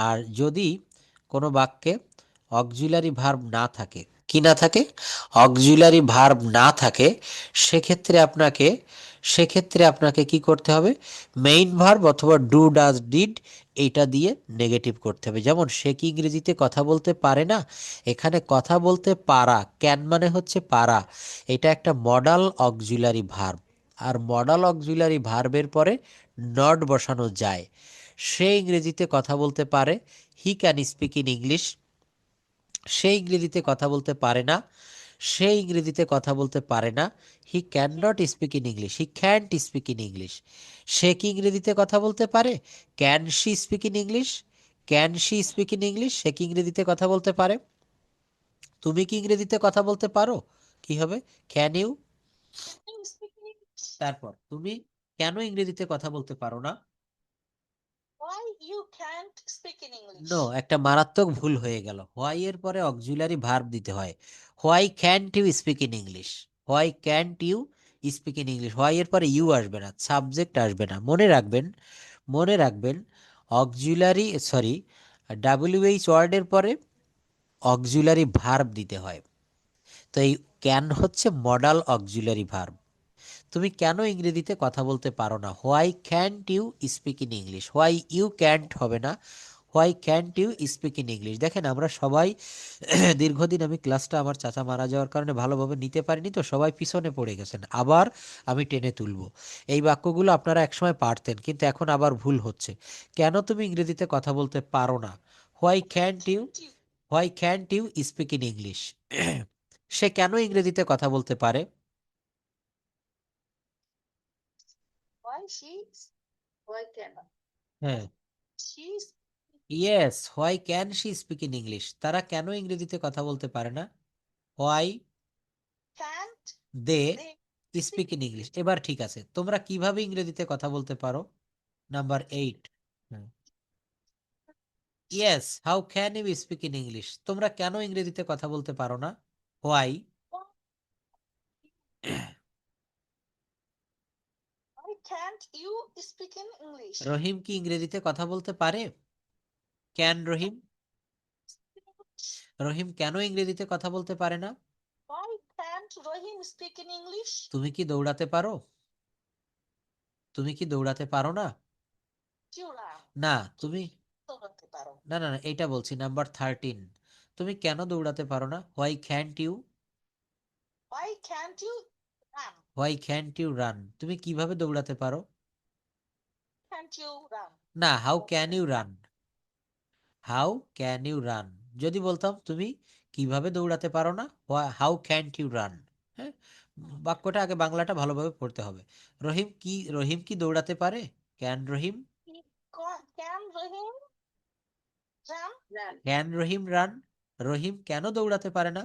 আর যদি কোনো বাক্যে অক্সিলারি ভার্ব না থাকে, কি না থাকে, অক্সিলারি ভার্ব না থাকে, সেক্ষেত্রে আপনাকে সেক্ষেত্রে আপনাকে কি করতে হবে, মেইন ভার্ব অথবা ডু ডাজ ডিড এইটা দিয়ে নেগেটিভ করতে হবে। যেমন সে কি ইংরেজিতে কথা বলতে পারে না, এখানে কথা বলতে পারা, ক্যান মানে হচ্ছে পারা, এটা একটা মডাল অক্সিলারি ভার্ব। আর মডাল অক্সিলারি ভার্বের পরে নট বসানো যায়। সে ইংরেজিতে কথা বলতে পারে, he can speak in English, সে ইংরেজিতে কথা বলতে পারে না, সে ইংরেজিতে কথা বলতে পারে না, he can not speak in English, he can't speak in English. সে কি ইংরেজিতে কথা বলতে পারে, can she speak in English, can she speak in English, সে কি ইংরেজিতে কথা বলতে পারে। তুমি কি ইংরেজিতে কথা বলতে পারো, কি হবে, can you. Speak in English. তারপর তুমি কেন ইংরেজিতে কথা বলতে পারো না, Why you can't speak in English? No, একটা মারাত্মক ভুল হয়ে গেল, হোয়াই এর পরে অক্সিলারি ভার্ব দিতে হয়। Why can't you speak in English, why can't you speak in English, why এর পরে ইউ আসবে না, সাবজেক্ট আসবে না, মনে রাখবেন, মনে রাখবেন, অক্সিলারি সরি, ডাব্লিউএইচ ওয়ার্ডের পরে অক্সিলারি ভার্ব দিতে হয়। তো এই ক্যান হচ্ছে মডাল অক্সিলারি ভার্ব। তুমি কেন ইংরেজিতে কথা বলতে পারো না, why can't you speak in English, why you can't হবে না, why can't you speak in English. দেখেন আমরা সবাই দীর্ঘদিন, আমি ক্লাসটা আমার চাচা মারা যাওয়ার কারণে ভালোভাবে নিতে পারিনি, তো সবাই পিছনে পড়ে গেছেন, আবার আমি টেনে তুলবো। এই বাক্যগুলো আপনারা একসময় পারতেন, কিন্তু এখন আবার ভুল হচ্ছে। কেন তুমি ইংরেজিতে কথা বলতে পারো না, why can't you, Can't you? Why can't you speak in English. সে কেন ইংরেজিতে কথা বলতে পারে, Why she? Why cannot? হ্যাঁ, She's yes, why can she speak in English, তারা কেন ইংরেজিতে কথা বলতে পারে না, why can't they they speak speak in in English. English? এবার ঠিক আছে, তোমরা কিভাবে ইংরেজিতে কথা বলতে পারো, number 8। Yes, how can you speak in English, তোমরা কেন ইংরেজিতে কথা বলতে পারো না, why. Why can't you speak in English? Rahim কি ইংরেজিতে কথা বলতে পারে, ক্যান রহিম, রহিম কেন ইংরেজিতে কথা বলতে পারে না। Why can't Rahim speak in English? তুমি কি দৌড়াতে পারো, তুমি কি দৌড়াতে পারো না, Chula. না তুমি, দৌড়াতে পারো? না না না, এইটা বলছি নাম্বার 13। তুমি কেন দৌড়াতে পারো না? Why can't you? Why can't you run? Why can't you run? তুমি কিভাবে দৌড়াতে পারো? Can't you run? না, how can you run? How can you run? যদি বলতাম তুমি কিভাবে দৌড়াতে পারো না, হাউ ক্যান্ট ইউ রান? হ্যাঁ, বাক্যটা আগে বাংলাটা ভালোভাবে পড়তে হবে। রহিম কি দৌড়াতে পারে? Can Rahim? Can Rahim run? Run. Can Rahim run? Rahim কেন দৌড়াতে পারে না?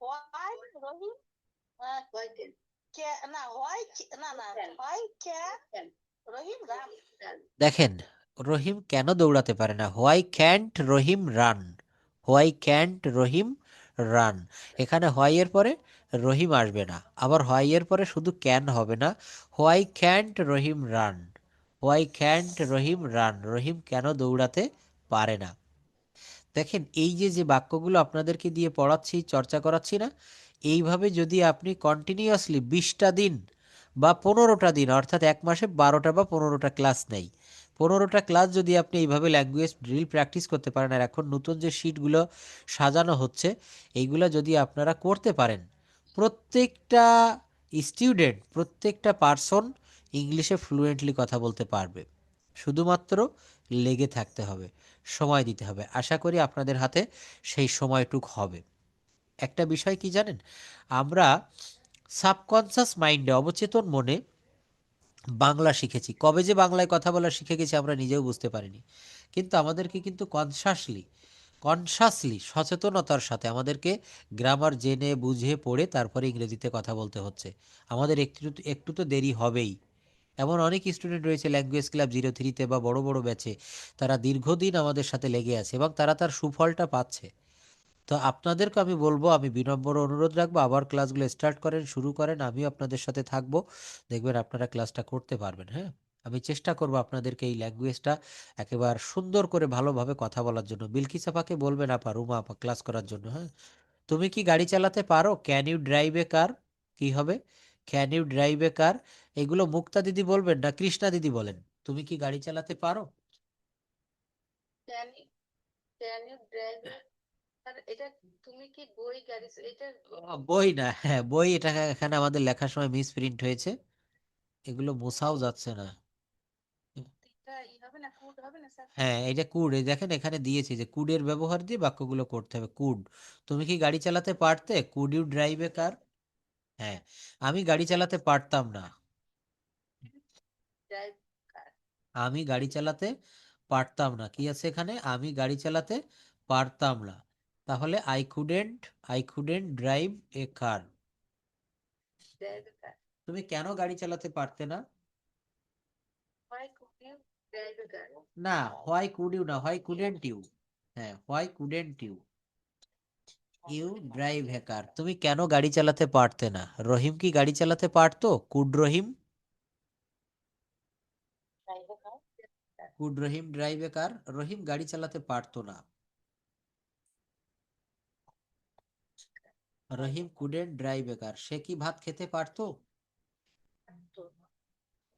Why Rahim? Why can? না, why না না why can Rahim run? দেখেন, রহিম কেন দৌড়াতে পারে না, why can't Rahim run? Why can't Rahim run? এখানে হোয়াই এর পরে রহিম আসবে না, আবার হোয়াই এর পরে শুধু ক্যান হবে না, why can't Rahim run? Why can't Rahim run? Rahim কেন দৌড়াতে পারে না? দেখেন, এই যে যে বাক্যগুলো আপনাদেরকে দিয়ে পড়াচ্ছি, চর্চা করাচ্ছি না, এইভাবে যদি আপনি কন্টিনিউয়াসলি 20টা দিন বা 15টা দিন, অর্থাৎ এক মাসে 12টা বা 15টা ক্লাস নেই, 15টা ক্লাস যদি আপনি এইভাবে ল্যাঙ্গুয়েজ ড্রিল প্র্যাকটিস করতে পারেন, আর এখন নতুন যে শিটগুলো সাজানো হচ্ছে, এইগুলো যদি আপনারা করতে পারেন, প্রত্যেকটা স্টুডেন্ট, প্রত্যেকটা পার্সন ইংলিশে ফ্লুয়েন্টলি কথা বলতে পারবে। শুধুমাত্র লেগে থাকতে হবে, সময় দিতে হবে। আশা করি আপনাদের হাতে সেই সময়টুক হবে। একটা বিষয় কি জানেন, আমরা সাবকনসাস মাইন্ডে, অবচেতন মনে বাংলা শিখেছি। কবে যে বাংলায় কথা বলা শিখে গেছি আমরা নিজেও বুঝতে পারিনি, কিন্তু আমাদেরকে কিন্তু কনসাসলি সচেতনতার সাথে আমাদেরকে গ্রামার জেনে বুঝে পড়ে তারপরে ইংরেজিতে কথা বলতে হচ্ছে। আমাদের একটু একটু তো দেরি হবেই। এমন অনেক স্টুডেন্ট রয়েছে ল্যাঙ্গুয়েজ ক্লাব 03-তে বা বড় বড় ব্যাচে, তারা দীর্ঘদিন আমাদের সাথে লেগে আছে এবং তারা তার সুফলটা পাচ্ছে। তো আপনাদেরকে আমি বলবো, আমি বিনম্র অনুরোধ রাখবো, আবার ক্লাসগুলো স্টার্ট করেন, শুরু করেন, আমিও আপনাদের সাথে থাকবো। দেখবেন আপনারা ক্লাসটা করতে পারবেন। হ্যাঁ, আমি চেষ্টা করব আপনাদেরকে এই ল্যাঙ্গুয়েজটা একেবারে সুন্দর করে ভালোভাবে কথা বলার জন্য। বিলকিস আপাকে বলবেন আপা, রুমা আপা ক্লাস করার জন্য। হ্যাঁ, তুমি কি গাড়ি চালাতে পারো? ক্যান ইউ ড্রাইভ এ কার? কি হবে? ক্যান ইউ ড্রাইভ এ কার? এগুলো মুক্তা দিদি বলবেন না, কৃষ্ণা দিদি বলেন। তুমি কি গাড়ি চালাতে পারো? Can you can you drive? আর এটা তুমি কি বই গাড়ি এটা বই না, হ্যাঁ বই, এটা এখানে আমাদের লেখার সময় মিস প্রিন্ট হয়েছে, এগুলো মোছাও যাচ্ছে না। এটা হবে না, কোড হবে না স্যার? হ্যাঁ, এটা কুড, এই দেখেন এখানে দিয়েছে যে কুডের ব্যবহার দিয়ে বাক্যগুলো করতে হবে। কুড, তুমি কি গাড়ি চালাতে পারতে? কুড ইউ ড্রাইভ এ কার? হ্যাঁ, আমি গাড়ি চালাতে পারতাম না। ড্রাইভ কার। আমি গাড়ি চালাতে পারতাম না, কি আছে এখানে? আমি গাড়ি চালাতে পারতাম না। তাহলে I couldn't drive a car. Drive কার। তুমি কেন গাড়ি চালাতে পারতে না? Why could you drive a car? না, হোয়াই কুড ইউ না, হোয়াই কুডেন্ট ইউ। হ্যাঁ, why couldn't you you drive a car? তুমি কেন গাড়ি চালাতে পারতে না? রহিম কি গাড়ি চালাতে পারতো? Could Rahim? Drive a car? Could Rahim drive a car? Rahim গাড়ি চালাতে পারতো না। রহিম কুডেন্ট ড্রাইভ এ কার। সে কি ভাত খেতে পারতো?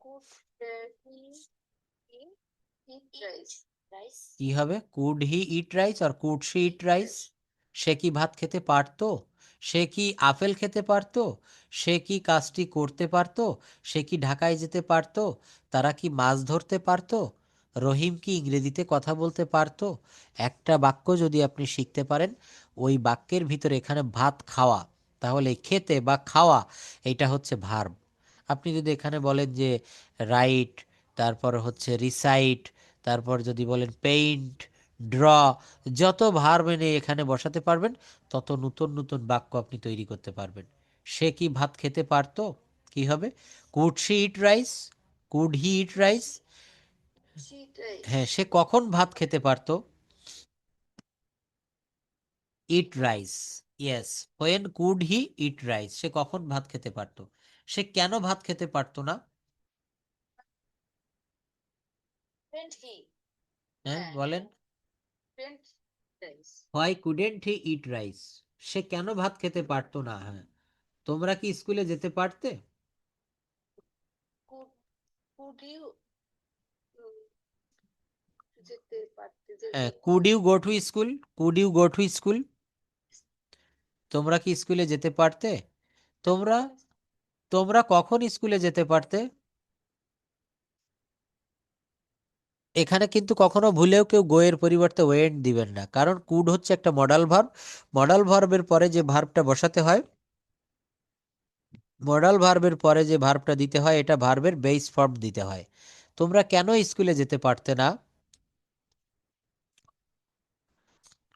Could he eat rice? Rice? কি হবে? কুড হি ইট রাইস আর কুড শি ইট রাইস? সে কি ভাত খেতে পারতো? সে কি আপেল খেতে পারতো? সে কি কাজটি করতে পারতো? সে কি ঢাকায় যেতে পারতো? তারা কি মাছ ধরতে পারতো? রহিম কি ইংরেজিতে কথা বলতে পারতো? একটা বাক্য যদি আপনি শিখতে পারেন, ওই বাক্যের ভিতরে এখানে ভাত খাওয়া, তাহলে খেতে বা খাওয়া এটা হচ্ছে ভার্ব। আপনি যদি এখানে বলেন যে রাইট, তারপর হচ্ছে রিসাইট, তারপর যদি বলেন পেইন্ট, ড্র, যত ভার্ব এনে এখানে বসাতে পারবেন, তত নতুন নতুন বাক্য আপনি তৈরি করতে পারবেন। সে কি ভাত খেতে পারতো? কি হবে? Could she eat rice? Could he eat rice? She eat rice. হ্যাঁ, সে কখন ভাত খেতে পারতো? Eat rice, yes. When could he eat rice? সে কখন ভাত খেতে পারতো? সে কেন ভাত খেতে পারতো না? Couldn't he? হ্যাঁ হ্যাঁ, বলেন। couldn't rice. Why couldn't he eat rice? সে কেন ভাত খেতে পারতো না? হ্যাঁ, তোমরা কি স্কুলে যেতে পারতে? Could you যেতে পারতে could you go to school? Could you go to school? তোমরা কি স্কুলে যেতে পারতে? তোমরা তোমরা কখন স্কুলে যেতে পারতে? এখানে কিন্তু কখনো ভুলেও কেউ গো এর পরিবর্তে ওয়েন্ট দিবেন না, কারণ কুড হচ্ছে একটা মডাল ভার্ব। মডাল ভার্বের পরে যে ভার্বটা বসাতে হয়, মডাল ভার্বের পরে যে ভার্বটা দিতে হয়, এটা ভার্বের বেস ফর্ম দিতে হয়। তোমরা কেন স্কুলে যেতে পারতে না?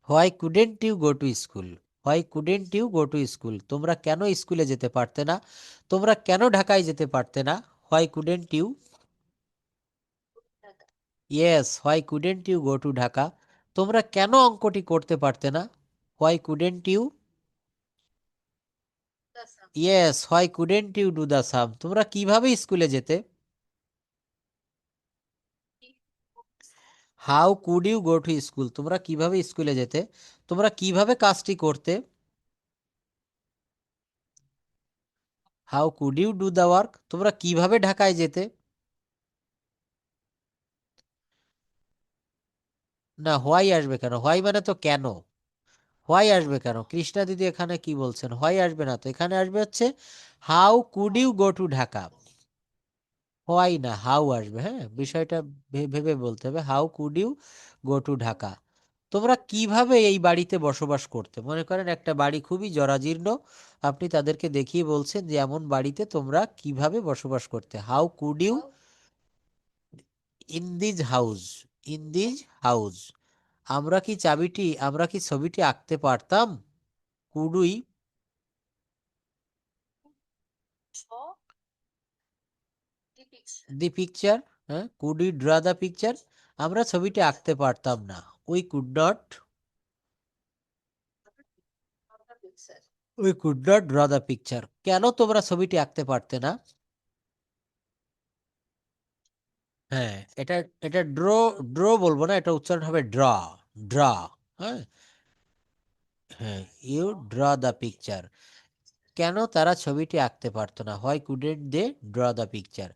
Why couldn't you go to school? Why couldn't you go to school? তোমরা কেন স্কুলে যেতে পারতে না? তোমরা কেন ঢাকায় যেতে পারতে না? Why couldn't you? Yes, why couldn't you go to Dhaka? তোমরা কেন অঙ্কটি করতে পারতে না? Why couldn't you? Yes, why couldn't you do the sum? তোমরা কিভাবে স্কুলে যেতে? How could you go to school? তোমরা কিভাবে স্কুলে যেতে? তোমরা কিভাবে কাজটি করতে? How could you do the work? তোমরা কিভাবে ঢাকায় যেতে? না, হোয়াই আসবে কেন? হোয়াই মানে তো কেন। হোয়াই আসবে কেন? কৃষ্ণা দিদি এখানে কি বলছেন? হোয়াই আসবে না তো, এখানে আসবে হচ্ছে how could you go to Dhaka. Why না, হাউ আসবে। হ্যাঁ, বিষয়টা ভেবে বলতে হবে। How could you go to Dhaka? তোমরা কিভাবে এই বাড়িতে বসবাস করতে? মনে করেন একটা বাড়ি খুবই জরাজীর্ণ, আপনি তাদেরকে দেখিয়ে বলছেন যে এমন বাড়িতে তোমরা কিভাবে বসবাস করতে। How could you in this house? In this house? আমরা কি ছবিটি আঁকতে পারতাম? Could we the picture? হ্যাঁ, could we draw the picture? আমরা ছবিটি আঁকতে পারতাম না। We could not, we could not draw the picture. কেন তোমরা ছবিটি আঁকতে পারতে না? হ্যাঁ, এটা এটা ড্র, ড্র বলবো না, এটা উচ্চারণ হবে ড্র। ড্র। হ্যাঁ, হ্যাঁ, ইউ ড্র দ্য পিকচার। কেন তারা ছবিটি আঁকতে পারতো না? Why couldn't they draw the picture?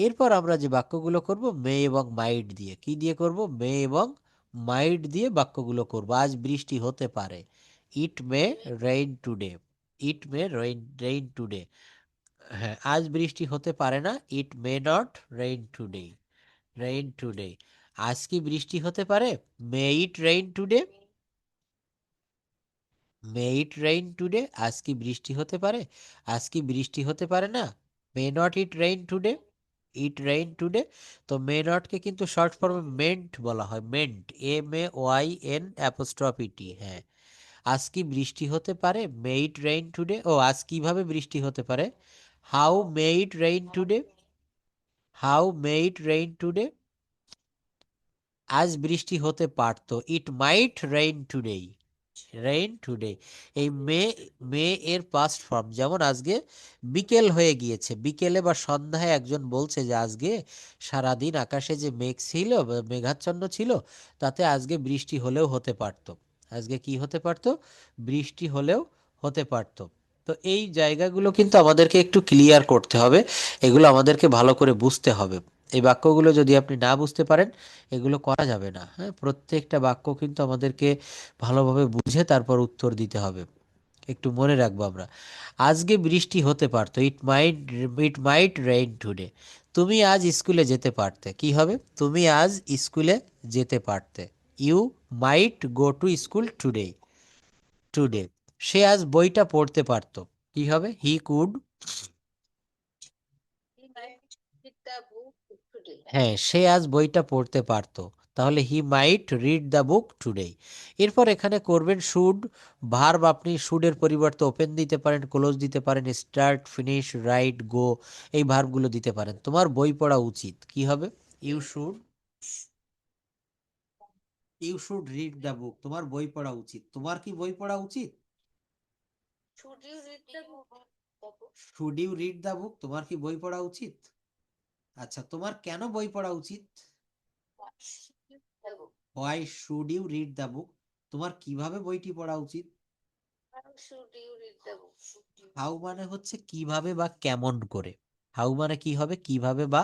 এরপর আমরা যে বাক্যগুলো করব মে এবং মাইট দিয়ে। কি দিয়ে করব? মে এবং মাইট দিয়ে বাক্যগুলো করব। আজ বৃষ্টি হতে পারে। It may rain today. It may rain today. হ্যাঁ, আজ বৃষ্টি হতে পারে না। It may not rain today. Rain today. আজ কি বৃষ্টি হতে পারে? May it rain today. May it rain today. আজ কি বৃষ্টি হতে পারে? আজ কি বৃষ্টি হতে পারে না। May not it rain today. It rain today. তো মে নটকে কিন্তু শর্ট ফর্মে মেন্ট বলা হয়। মেন্ট, MAYN অ্যাপোস্ট্রফি টি। হ্যাঁ, আজ কি বৃষ্টি হতে পারে? May it rain today. ও, আজ কিভাবে বৃষ্টি হতে পারে? How may it rain today. How may it rain today. আজ বৃষ্টি হতে পারতো। It might rain today. Rain today. এই মে, মে এর পাস্ট ফর্ম। যেমন আজকে বিকেল হয়ে গিয়েছে, বিকেলে বা সন্ধ্যায় একজন বলছে যে আজকে সারাদিন আকাশে যে মেঘ ছিল বা মেঘাচ্ছন্ন ছিল, তাতে আজকে বৃষ্টি হলেও হতে পারতো। আজকে কি হতে পারতো? বৃষ্টি হলেও হতে পারতো। তো এই জায়গাগুলো কিন্তু আমাদেরকে একটু ক্লিয়ার করতে হবে, এগুলো আমাদেরকে ভালো করে বুঝতে হবে। এই বাক্যগুলো যদি আপনি না বুঝতে পারেন, এগুলো করা যাবে না। হ্যাঁ, প্রত্যেকটা বাক্য কিন্তু আমাদেরকে ভালোভাবে বুঝে তারপর উত্তর দিতে হবে। একটু মনে রাখবো আমরা। আজকে বৃষ্টি হতে পারতো। It might rain today. তুমি আজ স্কুলে যেতে পারতে। কি হবে? তুমি আজ স্কুলে যেতে পারতে। You might go to school today. Today. সে আজ বইটা পড়তে পারতো। কি হবে? He could. হ্যাঁ, সে আজ বইটা পড়তে পারতো। তাহলে he might read the book today. এরপর এখানে করবেন শুড। ভার্ব আপনি শুডের পরিবর্তে ওপেন দিতে পারেন, ক্লোজ দিতে পারেন, স্টার্ট, ফিনিশ, রাইট, গো, এই ভার্বগুলো দিতে পারেন। তোমার বই পড়া উচিত। কি হবে? You should. You should read the book. তোমার বই পড়া উচিত। তোমার কি বই পড়া উচিত? Should you read the book? তোমার কি বই পড়া উচিত? আচ্ছা, তোমার কেন বই পড়া উচিত? Why should you read the book? তোমার কিভাবে বইটি পড়া উচিত? হাউ মানে হচ্ছে কিভাবে বা কেমন করে। হাউ মানে কি হবে? কিভাবে বা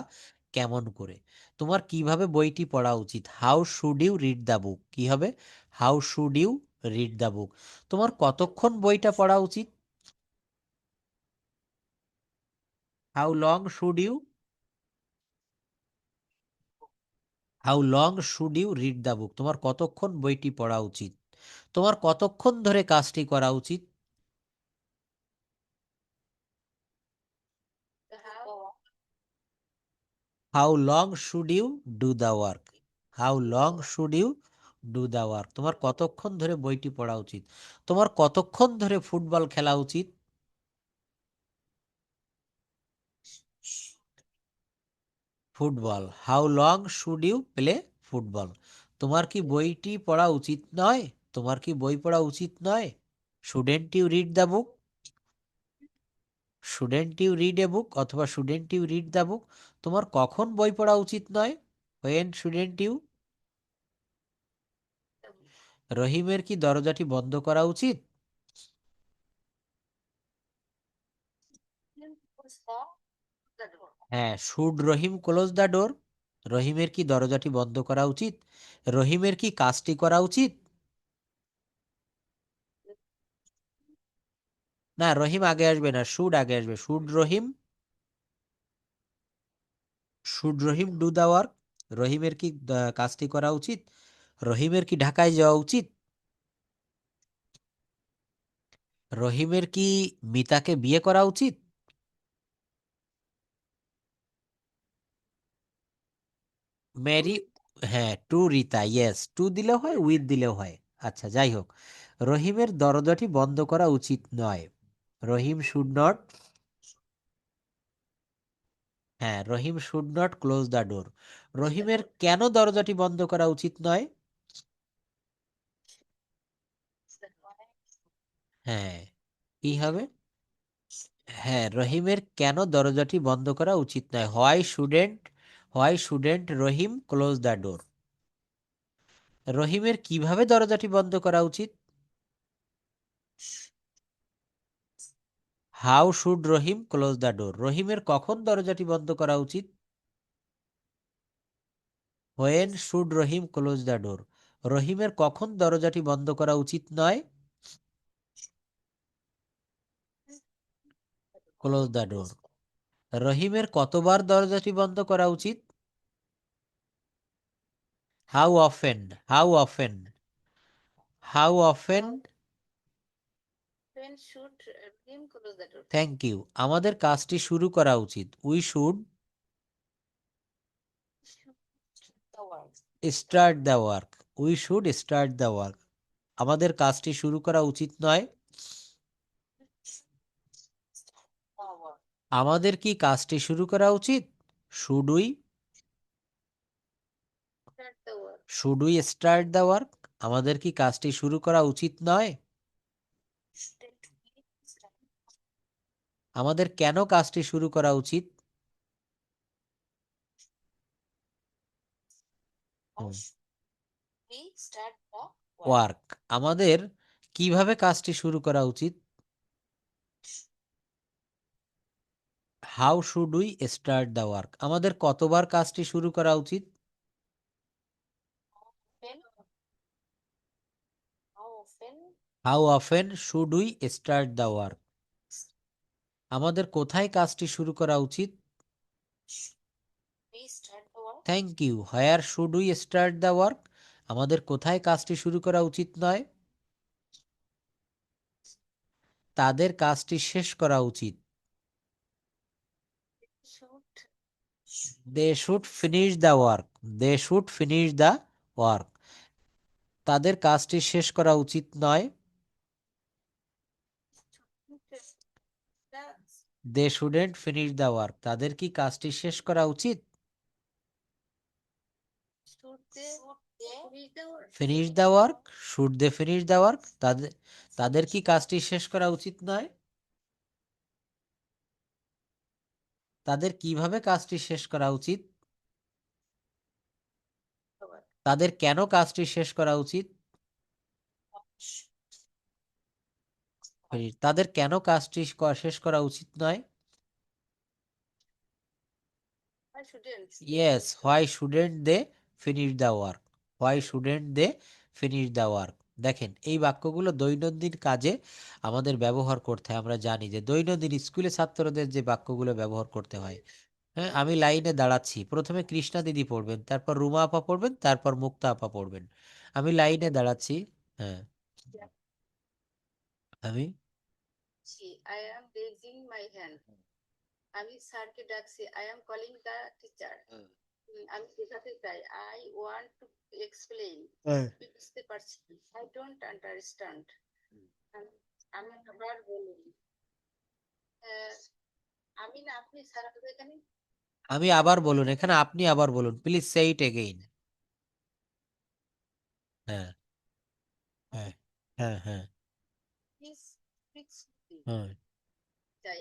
কেমন করে? তোমার কিভাবে বইটি পড়া উচিত? How should you read the book? কি হবে? How should you read the book. তোমার কতক্ষণ বইটা পড়া উচিত? How long should you how long should you read the book? তোমার কতক্ষণ বইটি পড়া উচিত? তোমার কতক্ষণ ধরে কাজটি করা উচিত? How long should you do the work? How long should you do the work? তোমার কতক্ষণ ধরে বইটি পড়া উচিত? তোমার কতক্ষণ ধরে ফুটবল খেলা উচিত? Football. How long should you play football? তোমার কি বইটি পড়া উচিত নয়? তোমার কি বই পড়া উচিত নয়? Shouldn't you read the book? Shouldn't you read a book অথবা shouldn't you read the book? তোমার কখন বই পড়া উচিত নয়? When shouldn't you? রহিমের কি দরজাটি বন্ধ করা উচিত? হ্যাঁ, should Rahim close the door? রহিমের কি দরজাটি বন্ধ করা উচিত? রহিমের কি কাজটি করা উচিত? না, রহিম আগে আসবে না, শুড আগে আসবে। Should Rahim do the work? রহিমের কি কাজটি করা উচিত? রহিমের কি ঢাকায় যাওয়া উচিত? রহিমের কি মিতাকে বিয়ে করা উচিত? ম্যারি। হ্যাঁ, টু রিতা, ইয়েস, টু দিলেও হয়, উইথ দিলেও হয়। আচ্ছা, যাই হোক, রহিমের দরজাটি বন্ধ করা উচিত নয়। Rahim should not. হ্যাঁ, Rahim should not close the door. রহিমের কেন দরজাটি বন্ধ করা উচিত নয়? হ্যাঁ, কি হবে? হ্যাঁ, রহিমের কেন দরজাটি বন্ধ করা উচিত নয়? Why shouldn't Rahim close the door? রহিমের কিভাবে দরজাটি বন্ধ করা উচিত? How should Rahim close the door? রহিমের কখন দরজাটি বন্ধ করা উচিত? When should Rahim close the door? রহিমের কখন দরজাটি বন্ধ করা উচিত নয়? Close the door. রহিমের কতবার দরজাটি বন্ধ করা উচিত? How often? How often? How often? Thank you. আমাদের কাজটি শুরু করা উচিত। We should start the work. We should start the work. আমাদের কাজটি শুরু করা উচিত নয়? আমাদের কি কাজটি শুরু করা উচিত? Should we start the work? আমাদের কি কাজটি শুরু করা উচিত নয়? আমাদের কেন কাজটি শুরু করা উচিত? ওয়ার্ক। আমাদের কিভাবে কাজটি শুরু করা উচিত? How should we start the work? আমাদের কতবার কাজটি শুরু করা উচিত? How often should we start the work? আমাদের কোথায় কাজটি শুরু করা উচিত? Thank you. Where should we start the work? আমাদের কোথায় কাজটি শুরু করা উচিত নয়? তাদের কাজটি শেষ করা উচিত। They should finish the work. They should finish the work. তাদের কাজটি শেষ করা উচিত নয়? They shouldn't finish the work. তাদের কি কাজটি শেষ করা উচিত? Finish the work. Should they finish the work? তাদের তাদের কি কাজটি শেষ করা উচিত নয়? তাদের কিভাবে কাজটি শেষ করা উচিত? তাদের কেন কাজটি শেষ করা উচিত? তাদের কেন কাজটি শেষ করা উচিত নয়? Why shouldn't? Yes, why shouldn't they finish the work? Why shouldn't they finish the work? দেখেন এই বাক্যগুলো দৈনন্দিন কাজে আমাদের ব্যবহার করতে হয়। আমরা জানি যে দৈনন্দিন স্কুলে ছাত্রদের যে বাক্যগুলো ব্যবহার করতে হয়। হ্যাঁ, আমি লাইনে দাঁড়াচ্ছি, প্রথমে কৃষ্ণা দিদি পড়বেন, তারপর রুমা আপা পড়বেন, তারপর মুক্তা আপা পড়বেন। আমি লাইনে দাঁড়াচ্ছি। হ্যাঁ, আমি I am raising my hand. আমি স্যারকে ডাকছি। I am calling the teacher. আমি বোঝাতে চাই। I want to explain. আমি বুঝতে পারছি। I don't understand. আমি আবার বলুন। আমি না আপনি স্যার আমাদের এখানে আমি আবার বলুন, এখানে আপনি আবার বলুন, প্লিজ সে ইট এগেইন। হ্যাঁ, হ্যাঁ, হ্যাঁ, হ্যাঁ, প্লিজ ফিক্স হ্যাঁ। চাই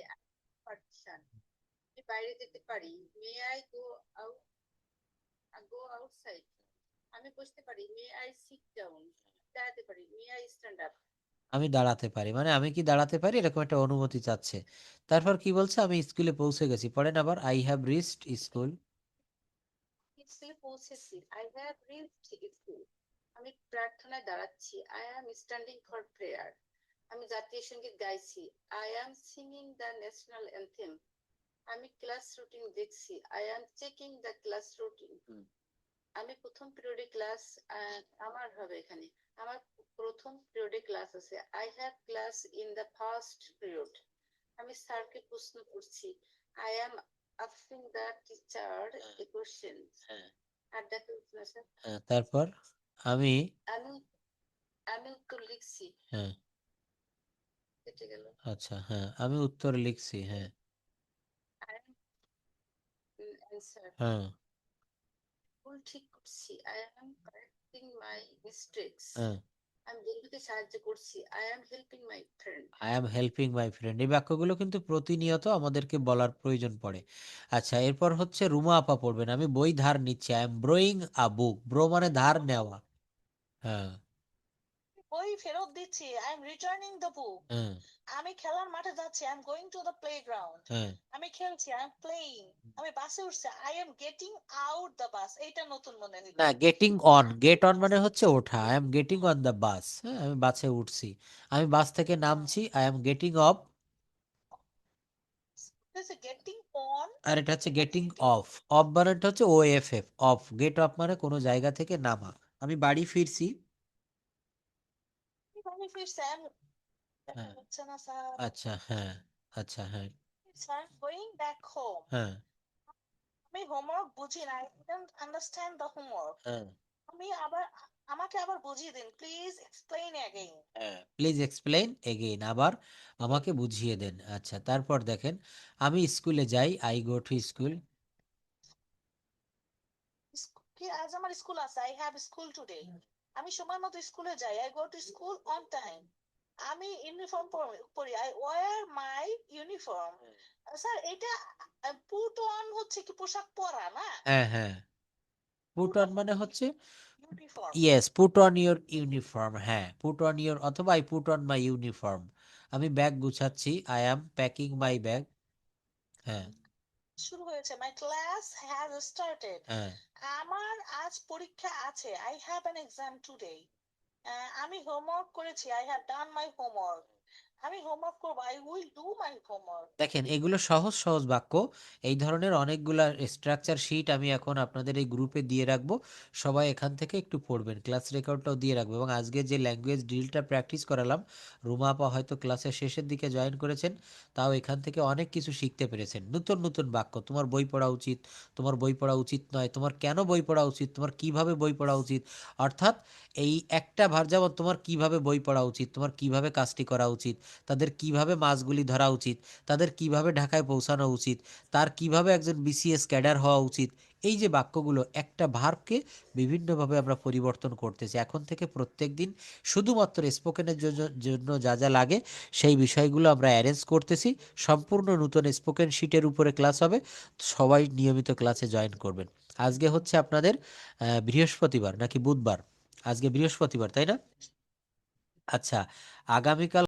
পারছেন। আমি বাইরে যেতে পারি। May I go outside. আমি বসতে পারি। May I sit down. দাঁড়াতে পারি। May I stand up. আমি দাঁড়াতে পারি মানে আমি কি দাঁড়াতে পারি, এরকম একটা অনুমতি চাচ্ছে। তারপর কি বলছে, আমি স্কুলে পৌঁছে গেছি। পড়েন আবার, আই হ্যাভ রিচড স্কুল। স্কুলে পৌঁছেছি। I have reached school. আমি প্রার্থনায় দাঁড়াচ্ছি। I am standing for prayer. আমি জাতীয় সঙ্গীত গাইছি। I am singing the national anthem. আমি ক্লাস রুটিন দেখছি। I am checking the class routine. আমি প্রথম পিরিয়ডে ক্লাস আমার হবে এখানে। আমার প্রথম পিরিয়ডে ক্লাস আছে। I have class in the first period. আমি স্যারকে প্রশ্ন করছি। I am asking the teacher a question. আর দেখো স্যার, তারপর আমি আমি আমি উত্তর লিখছি। হ্যাঁ, কেটে গেল। আচ্ছা, হ্যাঁ, আমি উত্তর লিখছি। হ্যাঁ, আই এম অ্যান্সার। হ্যাঁ, ভুল ঠিক করছি। I M correcting my mistakes. হ্যাঁ, আমি বন্ধুকে সাহায্য করছি। I M helping my friend. I am helping my friend. এই বাক্যগুলো কিন্তু প্রতিনিয়ত আমাদেরকে বলার প্রয়োজন পড়ে। আচ্ছা, এরপর হচ্ছে রুমা আপা পড়বেন, আমি বই ধার নিচ্ছি। I am ব্রোয়িং a book. Bro মানে ধার নেওয়া। হ্যাঁ, বই ফেরত দিচ্ছি। I am returning the book. হ্যাঁ, আমি খেলার মাঠে যাচ্ছি। I am going to the playground. হ্যাঁ। আমি খেলছি। I am playing. আমি বাসে উঠছি। I am getting out the bus. এইটা নতুন মনে হইলো। না, গেটিং অন, গেট অন মানে হচ্ছে ওঠা। I am getting on the bus. হ্যাঁ, আমি বাসে উঠছি। আমি বাস থেকে নামছি। I am getting off. Getting on. আর এটা হচ্ছে গেটিং অফ। অফ বানানটা হচ্ছে O F F, off. Get off মানে কোনো জায়গা থেকে নামা। আমি বাড়ি ফিরছি। আমি ফিরছি। আই এম হ্যাঁ, হচ্ছে না স্যার। আচ্ছা, হ্যাঁ, আচ্ছা, হ্যাঁ, স্যার গোয়িং ব্যাক হোম। হ্যাঁ, আমি হোমওয়ার্ক বুঝি না। I didn't understand the homework. হ্যাঁ, আমি আবার আমাকে আবার বুঝিয়ে দিন। Please explain again. হ্যাঁ, প্লিজ এক্সপ্লেইন এগেইন, আবার আমাকে বুঝিয়ে দেন। আচ্ছা, তারপর দেখেন, আমি স্কুলে যাই। I go to school. কি আজ আমার স্কুল আছে। I have school today. আমি সময় মতো স্কুলে যাই। I go to school on time. আমি ইউনিফর্ম পরি। I wear my uniform. Sir এটা পুট অন হচ্ছে কি পোশাক পরা না? হ্যাঁ, হ্যাঁ, পুট পুট অন অন মানে হচ্ছে uniform. Yes, put on your uniform. হ্যাঁ, পুট অন ইউর, অথবা I put on my uniform. আমি ব্যাগ গুছাচ্ছি। I am packing my bag. হ্যাঁ, শুরু হয়েছে। My class has started. হ্যাঁ। আমার আজ পরীক্ষা আছে। I have an exam today. আমি হোমওয়ার্ক করেছি। I have done my homework. আমি হোমওয়ার্ক করবো। I will do my homework. দেখেন এগুলো সহজ সহজ বাক্য। এই ধরনের অনেকগুলা স্ট্রাকচার শিট আমি এখন আপনাদের এই গ্রুপে দিয়ে রাখবো। সবাই এখান থেকে একটু পড়বেন, ক্লাস রেকর্ডটাও দিয়ে রাখবো। এবং আজকে যে ল্যাঙ্গুয়েজ ড্রিলটা প্র্যাকটিস করালাম, রুমা আপা হয়তো ক্লাসের শেষের দিকে জয়েন করেছেন, তাও এখান থেকে অনেক কিছু শিখতে পেরেছেন। নতুন নতুন বাক্য, তোমার বই পড়া উচিত, তোমার বই পড়া উচিত নয়, তোমার কেন বই পড়া উচিত, তোমার কিভাবে বই পড়া উচিত। অর্থাৎ এই একটা ভার যাবত তোমার কিভাবে বই পড়া উচিত, তোমার কিভাবে কাজটি করা উচিত, তাদের কিভাবে মাছগুলি ধরা উচিত, তাদের কিভাবে ঢাকায় পৌঁছানো উচিত, তার কিভাবে একজন বিসিএস ক্যাডার হওয়া উচিত। এই যে বাক্যগুলো, একটা ভার্বকে বিভিন্নভাবে আমরা পরিবর্তন করতেছি। এখন থেকে প্রত্যেক দিন শুধুমাত্র স্পোকেনের জন্য যা যা লাগে সেই বিষয়গুলো আমরা অ্যারেঞ্জ করতেছি। সম্পূর্ণ নতুন স্পোকেন শিটের উপরে ক্লাস হবে। সবাই নিয়মিত ক্লাসে জয়েন করবেন। আজকে হচ্ছে আপনাদের বৃহস্পতিবার নাকি বুধবার? আজকে বৃহস্পতিবার, তাই না? আচ্ছা, আগামীকাল